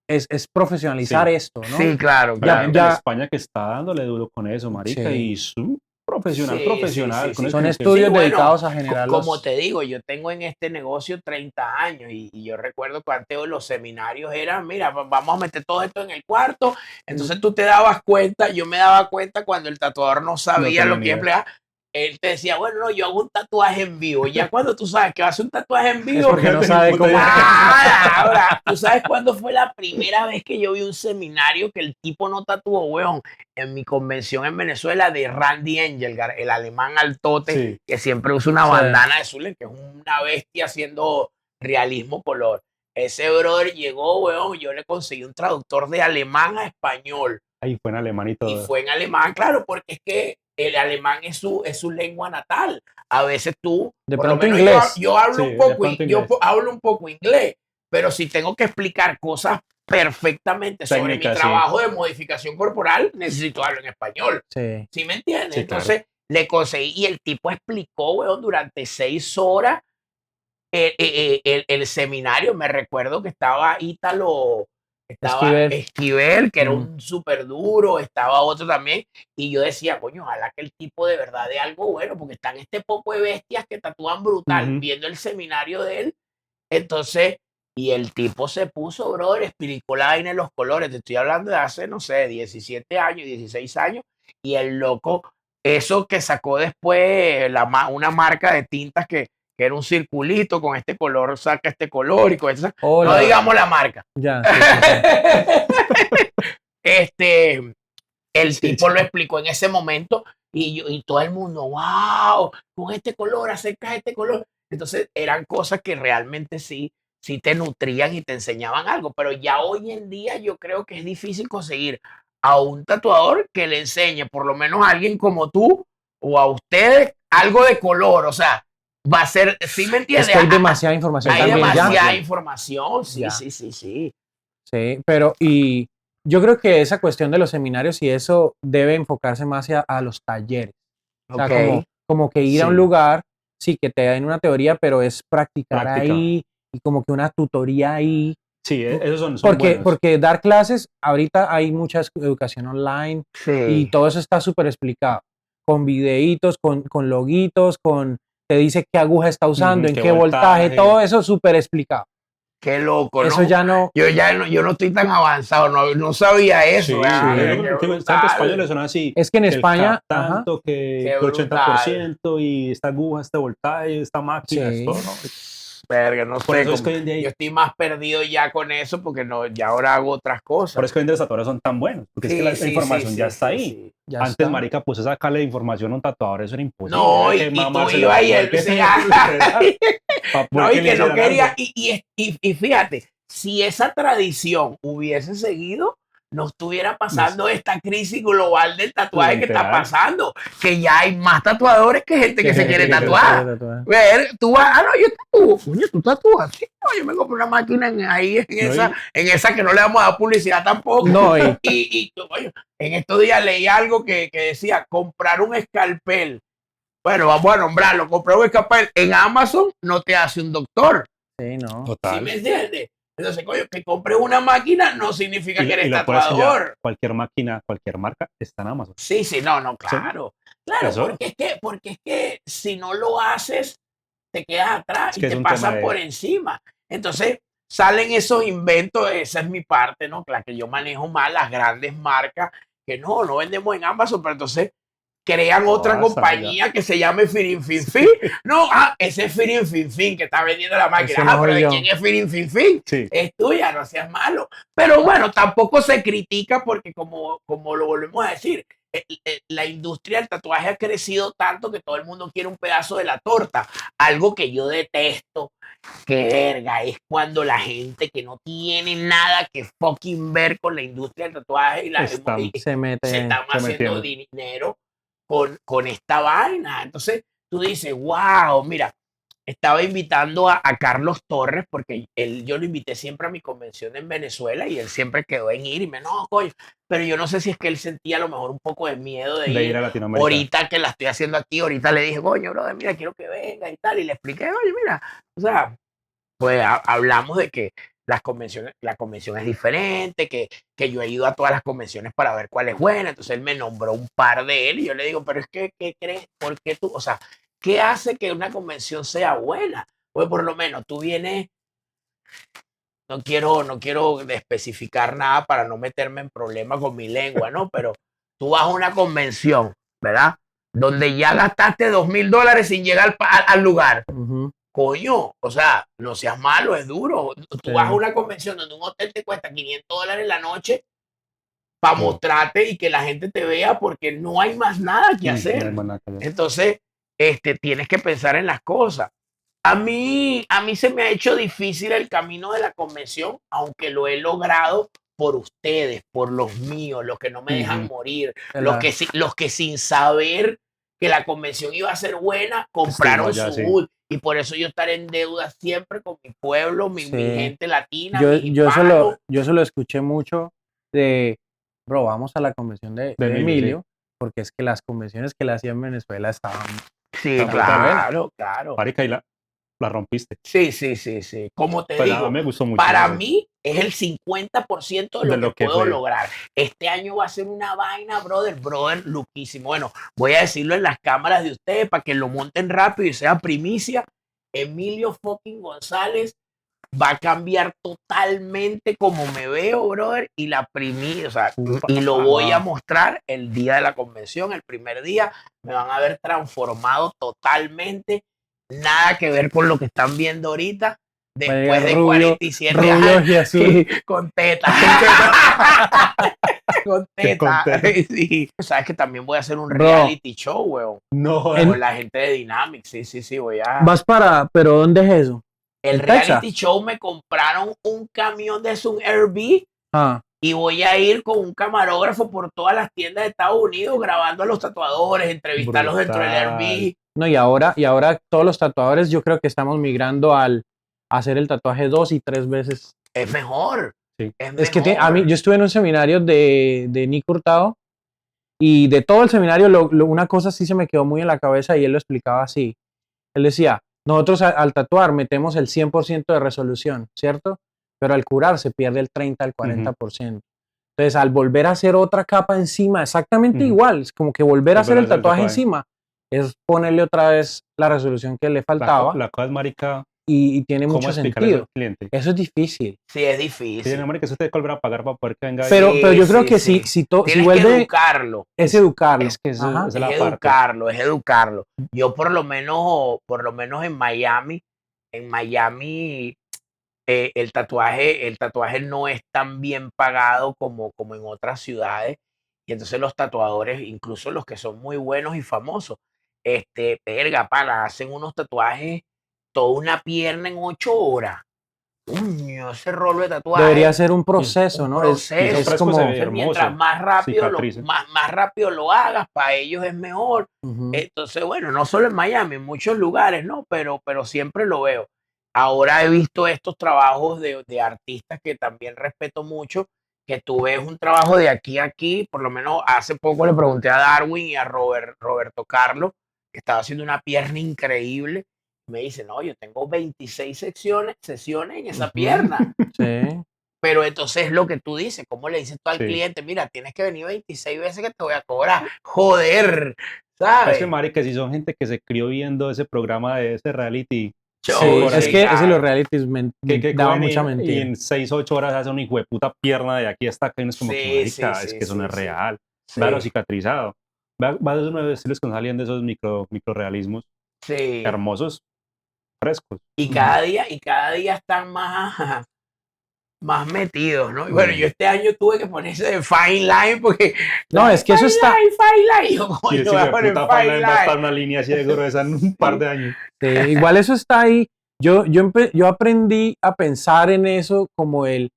Es profesionalizar esto, ¿no? Sí, claro. Ya en España que está dándole duro con eso, marica, y su profesional. Sí. Son estudios dedicados a generar como te digo, yo tengo en este negocio 30 años y yo recuerdo que antes los seminarios eran, mira, vamos a meter todo esto en el cuarto, entonces tú te dabas cuenta, yo me daba cuenta cuando el tatuador no sabía lo que empleaba. Él te decía, bueno, no, yo hago un tatuaje en vivo. Ya cuando tú sabes que vas a hacer un tatuaje en vivo, es porque no sabe cómo. Ahora, ¿tú sabes cuándo fue la primera vez que yo vi un seminario que el tipo no tatuó, weón? En mi convención en Venezuela de Randy Engelgard, el alemán altote, que siempre usa una bandana de Zulen, que es una bestia haciendo realismo color. Ese brother llegó, weón, yo le conseguí un traductor de alemán a español. Ahí fue en alemán y todo. Y fue en alemán, claro, porque es que el alemán es su lengua natal. A veces tú, de pronto inglés. Yo hablo un hablo un poco inglés, pero si tengo que explicar cosas perfectamente sobre mi trabajo de modificación corporal, necesito hablar en español. ¿Sí me entiendes? Sí, entonces le conseguí y el tipo explicó, weón, durante 6 horas el seminario. Me recuerdo que estaba Esquivel, que era un súper duro, estaba otro también, y yo decía, coño, ojalá que el tipo de verdad de algo bueno, porque están este poco de bestias que tatúan brutal, viendo el seminario de él, entonces, y el tipo se puso, brother, explicó la vaina en los colores, te estoy hablando de hace, no sé, 17 años, 16 años, y el loco, eso que sacó después una marca de tintas que era un circulito con este color, saca este color y con eso. No digamos la marca. Ya. El tipo lo explicó en ese momento y todo el mundo, wow, con este color, acerca de este color. Entonces eran cosas que realmente sí te nutrían y te enseñaban algo, pero ya hoy en día yo creo que es difícil conseguir a un tatuador que le enseñe, por lo menos a alguien como tú o a ustedes, algo de color, o sea, va a ser, ¿sí me entiendes? Es que hay demasiada información hay también. Demasiada información, sí. Sí, pero y yo creo que esa cuestión de los seminarios y eso debe enfocarse más a los talleres. O sea, como que ir a un lugar, sí, que te den una teoría, pero es practicar ahí y como que una tutoría ahí. Sí, esos son Porque, buenos. porque dar clases, ahorita hay mucha educación online y Sí. todo eso está súper explicado. Con videitos, con loguitos, te dice qué aguja está usando, en qué qué voltaje, voltaje. todo eso súper explicado. Qué loco, Eso ¿no? ya no. Yo no estoy tan avanzado, no sabía eso. Sí, ¿verdad? sí. yo Qué creo que tantos brutal, españoles son así. Es que en Que el España, CAP ajá, tanto, que qué brutal. 80% y esta aguja, este voltaje, esta máquina, Sí. es todo, ¿no? Verga, no Por sé, eso es que hoy en día yo estoy más perdido ya con eso porque no, ya ahora hago otras cosas. por eso es que hoy en día los tatuadores son tan buenos, porque es que la Sí, información sí, ya sí, está sí, ahí. sí. ya Antes, está. marica, pues sacarle información a un tatuador, eso era imposible. No, Era que y tú mamarse ibas y él no, y que no quería, y fíjate, si esa tradición hubiese seguido, no estuviera pasando esta crisis global del tatuaje que está Literal. pasando, que ya hay más tatuadores que gente que se quiere gente que se tatuar. quiere tatuar. Ver, tú vas, no, yo tatúo, coño, tú tatúas, sí, no, yo me compré una máquina ahí No, en esa que no le vamos a dar publicidad tampoco. No, Y coño, en estos días leí algo que decía, comprar un escalpel. Bueno, vamos a nombrarlo, comprar un escalpel en Amazon no te hace un doctor. sí, no. ¿Sí total. me entiendes? Entonces, coño, que compres una máquina no significa que eres lo puedes tatuador. cualquier máquina, cualquier marca está en Amazon. Sí, no, claro. Claro, Eso. porque es que si no lo haces, te quedas atrás Es y que es te un tema pasan de- por encima. Entonces, salen esos inventos, esa es mi parte, ¿no? La que yo manejo más, las grandes marcas, que no vendemos en Amazon, pero entonces crean otra Todas están compañía que se llame Firin Fin Fin. No, ese es Firin Fin Fin que está vendiendo la máquina. Ese no Pero soy ¿de yo. quién es Firin Fin Fin? Sí. Es tuya, no seas malo. Pero bueno, tampoco se critica porque como lo volvemos a decir, la industria del tatuaje ha crecido tanto que todo el mundo quiere un pedazo de la torta. Algo que yo detesto, que verga, es cuando la gente que no tiene nada que fucking ver con la industria del tatuaje y Están- y Se mete. se están se haciendo metiendo. dinero con esta vaina. Entonces tú dices, wow, mira, estaba invitando a Carlos Torres porque yo lo invité siempre a mi convención en Venezuela y él siempre quedó en ir y me no, coño, pero yo no sé si es que él sentía a lo mejor un poco de miedo de De ir. ir a Latinoamérica. Ahorita que la estoy haciendo aquí, ahorita le dije, coño, brother, mira, quiero que venga y tal, y le expliqué, oye, mira, o sea, pues hablamos de que la convención es diferente, que yo he ido a todas las convenciones para ver cuál es buena, entonces él me nombró un par de él y yo le digo, pero es que, ¿qué crees? ¿Por qué tú? O sea, ¿qué hace que una convención sea buena? Pues por lo menos tú vienes, no quiero especificar nada para no meterme en problemas con mi lengua, ¿no? Pero tú vas a una convención, ¿verdad? Donde ya gastaste $2,000 sin llegar al lugar. Ujú. Coño, o sea, no seas malo, es duro. Tú Sí. vas a una convención donde un hotel te cuesta $500 la noche para Sí. mostrarte y que la gente te vea porque no hay más nada que No hay hacer. más nada que hacer. Entonces, tienes que pensar en las cosas. A mí se me ha hecho difícil el camino de la convención, aunque lo he logrado por ustedes, por los míos, los que no me dejan Ujú. morir, De los la- que sin saber que la convención iba a ser buena, compraron ya, su sí. boot. Y por eso yo estaré en deuda siempre con mi pueblo, mi Sí. gente latina, Yo, mis yo, eso hispanos. lo, yo eso lo escuché mucho de, bro, vamos a la convención de De Emilio, Emilio, porque es que las convenciones que le hacía en Venezuela estaban. Sí, Está claro. Marica, y la rompiste. Sí. Como te Pues digo, a mí me gustó mucho. para ¿no? mí es el 50% de lo que puedo fue. lograr. Este año va a ser una vaina, brother, luquísimo. Bueno, voy a decirlo en las cámaras de ustedes para que lo monten rápido y sea primicia. Emilio fucking González va a cambiar totalmente como me veo, brother, y la primicia, o sea, y lo voy a mostrar el día de la convención, el primer día, me van a ver transformado totalmente, nada que ver con lo que están viendo ahorita, después de 47 rubio años, y azul. sí, con teta. Con teta. Con teta. Sí. Sabes que también voy a hacer un Bro. reality show, weón, No, con la gente de Dynamics, sí, voy a... Vas pero ¿dónde es eso? El ¿En Texas? reality show me compraron un camión de un Airbnb Ah, y voy a ir con un camarógrafo por todas las tiendas de Estados Unidos grabando a los tatuadores, entrevistarlos dentro del Brutal. Airbnb. no, y ahora todos los tatuadores yo creo que estamos migrando al hacer el tatuaje 2 y 3 veces. Es mejor. Sí. Es que yo estuve en un seminario de Nick Hurtado y de todo el seminario una cosa sí se me quedó muy en la cabeza y él lo explicaba así. Él decía, nosotros al tatuar metemos el 100% de resolución, ¿cierto? pero al curar se pierde el 30 al 40%. Entonces, al volver a hacer otra capa encima, exactamente igual, es como que volver a hacer el tatuaje encima, es ponerle otra vez la resolución que le faltaba. La cosa es, marica, y tiene mucho sentido. Al cliente? Eso es difícil. Sí, es difícil. Sí, marica, eso usted volverá a pagar para poder que venga. Pero yo creo que si vuelve, que educarlo. Es educarlo. Es que eso, Es educarlo. Yo por lo menos en Miami, el tatuaje no es tan bien pagado como en otras ciudades. Y entonces los tatuadores, incluso los que son muy buenos y famosos, hacen unos tatuajes, toda una pierna en 8 horas. Coño, ese rolo de tatuaje. Debería ser un proceso, ¿no? Es como mientras más rápido lo hagas, para ellos es mejor. Entonces, bueno, no solo en Miami, en muchos lugares, ¿no? Pero siempre lo veo. Ahora he visto estos trabajos de artistas que también respeto mucho, que tú ves un trabajo de aquí a aquí. Por lo menos hace poco le pregunté a Darwin y a Roberto Carlos, que estaba haciendo una pierna increíble. Me dice, no, yo tengo 26 sesiones en esa pierna. Sí. Pero entonces es lo que tú dices, ¿cómo le dices tú al cliente? Mira, tienes que venir 26 veces que te voy a cobrar. Joder, ¿sabes? Es que, marica, si son gente que se crió viendo ese programa de ese reality. Sí, es que los realities daban mucha mentira. Y en 6, 8 horas hace una hijo de puta pierna de aquí hasta acá. Y es como que, marica, es que eso no es real. Claro, cicatrizado. Va a ser uno de los estilos que salían de esos microrealismos. Sí. Hermosos, frescos. Y cada día están más metidos, ¿no? Y bueno, yo este año tuve que ponerse de Fine Line porque... No, es que eso está... Fine Line. Yo, coño, voy a poner Fine Line. Va a estar una línea así de gruesa en un par de años. Sí, igual eso está ahí. Yo aprendí a pensar en eso como esa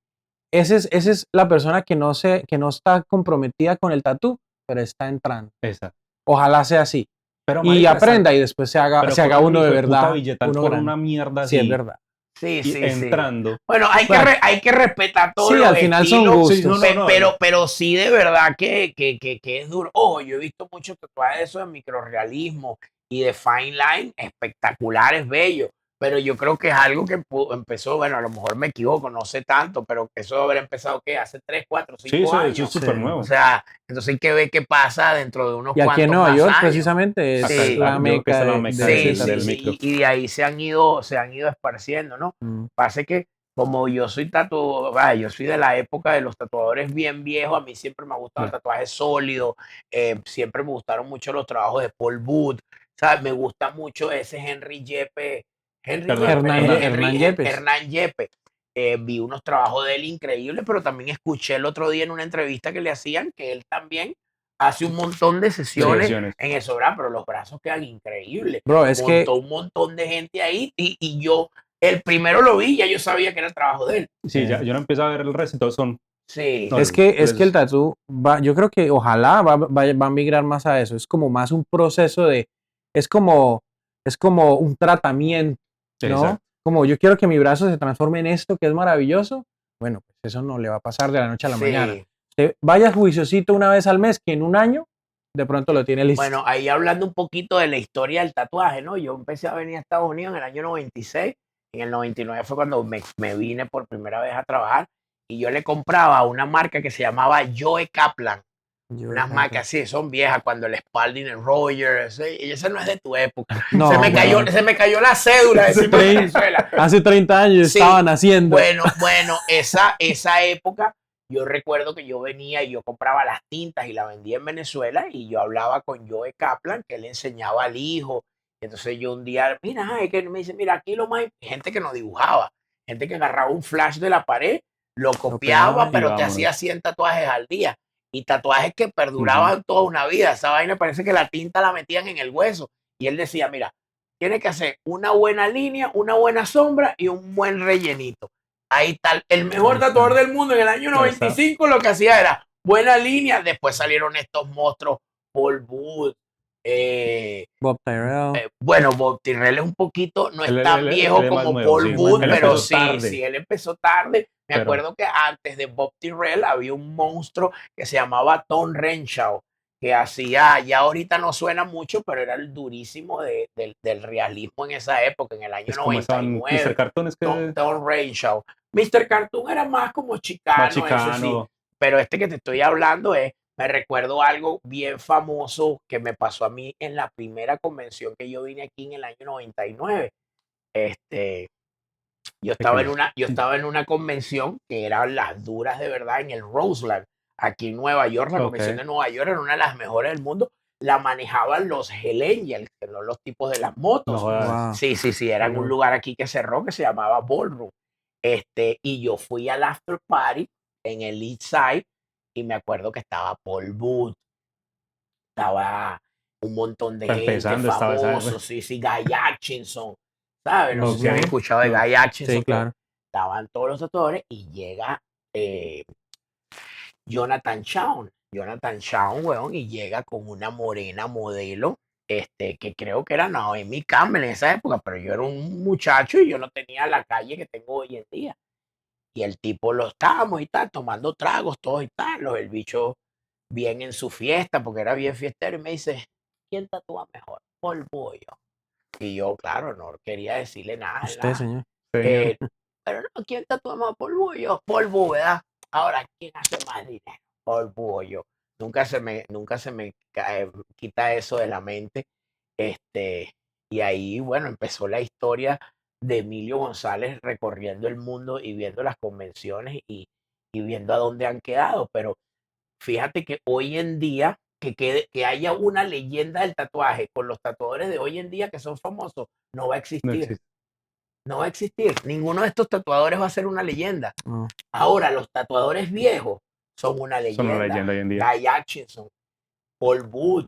es la persona que no está comprometida con el tatú, pero está entrando. Esa. Ojalá sea así. Pero, y marica, aprenda y después se haga uno de verdad. Uno por una mierda así. Sí, es verdad. Sí, entrando. Bueno, hay que respetar todo. Sí, al final son gustos. Pero sí, de verdad que es duro. Ojo, yo he visto muchos tatuajes de eso de microrrealismo y de fine line espectaculares, bellos. Pero yo creo que es algo que empezó, bueno, a lo mejor me equivoco, no sé tanto, pero eso debe haber empezado, ¿qué? Hace 3, 4, 5 años. Sí, es súper nuevo. O sea, entonces hay que ver qué pasa dentro de unos cuantos años. Y aquí en Nueva York, precisamente, es la meca del micro. Y de ahí se han ido esparciendo, ¿no? Pasa que como yo soy yo soy de la época de los tatuadores bien viejos, a mí siempre me ha gustado el tatuaje sólido, siempre me gustaron mucho los trabajos de Paul Booth, ¿sabes? Me gusta mucho ese Hernán Yepes. Vi unos trabajos de él increíbles, pero también escuché el otro día en una entrevista que le hacían que él también hace un montón de sesiones en eso, ¿verdad? Pero los brazos quedan increíbles. Bro, es que un montón de gente ahí y yo el primero lo vi, ya yo sabía que era el trabajo de él. Sí, ya yo no empecé a ver el resto, todos son... Sí. No, es que el tatú yo creo que ojalá va a migrar más a eso. Es como más un proceso es como un tratamiento, ¿no? Exacto. Como yo quiero que mi brazo se transforme en esto que es maravilloso. Bueno, pues eso no le va a pasar de la noche a la mañana. Usted vaya juiciosito una vez al mes, que en un año de pronto lo tiene listo. Bueno, ahí hablando un poquito de la historia del tatuaje, ¿no? Yo empecé a venir a Estados Unidos en el año 96. En el 99 fue cuando me vine por primera vez a trabajar y yo le compraba a una marca que se llamaba Joe Kaplan. Unas marcas así, son viejas, cuando el Spalding, el Rogers, y esa no es de tu época. No, se me cayó la cédula de Venezuela. Hace 30 años estaban haciendo. Bueno, esa época, yo recuerdo que yo venía y yo compraba las tintas y las vendía en Venezuela y yo hablaba con Joe Kaplan, que él enseñaba al hijo. Entonces yo un día, que me dice, mira, aquí lo más, gente que no dibujaba, gente que agarraba un flash de la pared, lo copiaba, pero te hacía 100 tatuajes al día. Y tatuajes que perduraban toda una vida. Esa vaina parece que la tinta la metían en el hueso. Y él decía, mira, tiene que hacer una buena línea, una buena sombra y un buen rellenito. Ahí está. El mejor tatuador del mundo en el año 95 lo que hacía era buena línea. Después salieron estos monstruos, Paul Booth, Bob Tyrrell. Bueno, Bob Tyrrell es un poquito, no es tan viejo como Paul Booth, pero sí, él empezó tarde. Me acuerdo que antes de Bob Tyrrell había un monstruo que se llamaba Tom Renshaw, que hacía, ya ahorita no suena mucho, pero era el durísimo del realismo en esa época, en el año Es como estaban 99. Mr. Cartoon, es que Tom Renshaw. Mr. Cartoon era más como chicano, más eso sí. chicano. Pero este que te estoy hablando me recuerdo algo bien famoso que me pasó a mí en la primera convención que yo vine aquí en el año 99. Yo estaba en una convención que eran las duras de verdad en el Roseland, aquí en Nueva York. La convención de Nueva York era una de las mejores del mundo. La manejaban los Hell Angels, que son los tipos de las motos. Wow. Sí, era en un lugar aquí que cerró que se llamaba Ballroom. Y yo fui al after party en el East Side y me acuerdo que estaba Paul Booth, estaba un montón de gente famosos, sí, Guy Atchison, ¿sabes? No sé si han escuchado de Guy Atchison. Sí, claro. Estaban todos los tatuadores y llega Jonathan Shawn, weón, y llega con una morena modelo, que creo que era Naomi Campbell en esa época, pero yo era un muchacho y yo no tenía la calle que tengo hoy en día. Y el tipo lo estábamos y tal, tomando tragos, todos y tal, el bicho bien en su fiesta, porque era bien fiestero, y me dice, ¿quién tatúa mejor? Paul Booth. Y yo, claro, no quería decirle nada. Usted, señor. Pero no, ¿quién tatúa más? Paul Booth. Yo, Paul Booth, ¿verdad? Ahora, ¿quién hace más dinero? Paul Booth. Yo, nunca se me quita eso de la mente. Y ahí, bueno, empezó la historia de Emilio González recorriendo el mundo y viendo las convenciones y viendo a dónde han quedado. Pero fíjate que hoy en día, que haya una leyenda del tatuaje con los tatuadores de hoy en día que son famosos, no va a existir. No va a existir. Ninguno de estos tatuadores va a ser una leyenda. Ahora, los tatuadores viejos son una leyenda. Son una leyenda hoy en día. Guy Atchison, Paul Booth,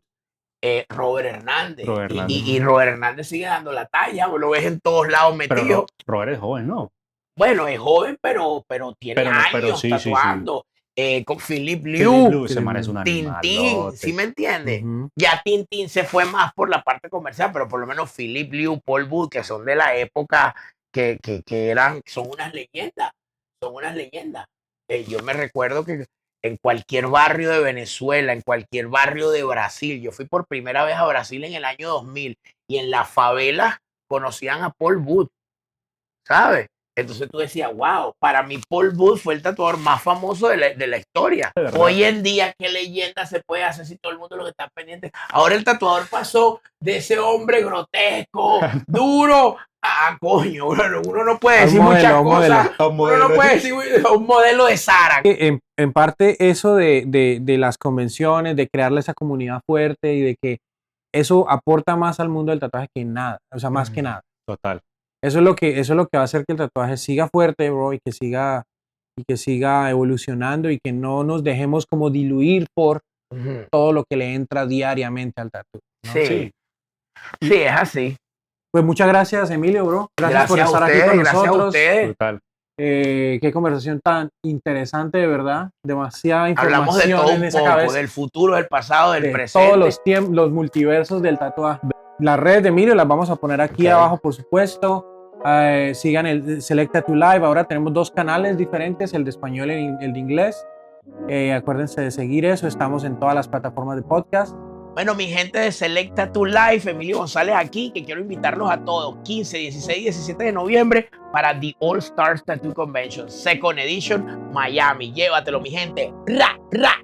Robert Hernández. Y Robert Hernández sigue dando la talla, lo ves en todos lados metido. Pero Robert es joven, ¿no? Bueno, es joven, pero tiene años tatuando. Con Philip Liu, se merece una Tintín, ¿sí me entiendes? Ya Tintín se fue más por la parte comercial, pero por lo menos Philip Liu, Paul Booth, que son de la época que son unas leyendas. Yo me recuerdo que en cualquier barrio de Venezuela, en cualquier barrio de Brasil, yo fui por primera vez a Brasil en el año 2000 y en las favelas conocían a Paul Booth, ¿sabes? Entonces tú decías, wow, para mí Paul Booth fue el tatuador más famoso de la historia. Hoy en día, ¿qué leyenda se puede hacer si todo el mundo lo que está pendiente? Ahora el tatuador pasó de ese hombre grotesco, duro, a coño, uno no puede decir muchas cosas. Uno no puede decir un modelo de Sara. En parte eso de las convenciones, de crearle esa comunidad fuerte y de que eso aporta más al mundo del tatuaje que nada, o sea, más que nada. Total. Eso es lo que va a hacer que el tatuaje siga fuerte, bro, y que siga evolucionando y que no nos dejemos como diluir por todo lo que le entra diariamente al tatu, ¿no? Sí, es así. Pues muchas gracias, Emilio, bro. Gracias por estar aquí con nosotros. Gracias a ustedes. Total. Qué conversación tan interesante, de verdad. Demasiada información. Hablamos de todo en esa cabeza, del futuro, del pasado, del presente. Todos los multiversos del tatuaje. Las redes de Emilio las vamos a poner aquí abajo, por supuesto. Sigan el Select Tattoo Live. Ahora tenemos 2 canales diferentes, el de español y el de inglés. Acuérdense de seguir eso. Estamos en todas las plataformas de podcast. Bueno, mi gente de Select Tattoo Live, Emilio González aquí, que quiero invitarlos a todos, 15, 16 y 17 de noviembre para The All Stars Tattoo Convention, Second Edition, Miami. Llévatelo, mi gente. ¡Ra, ra!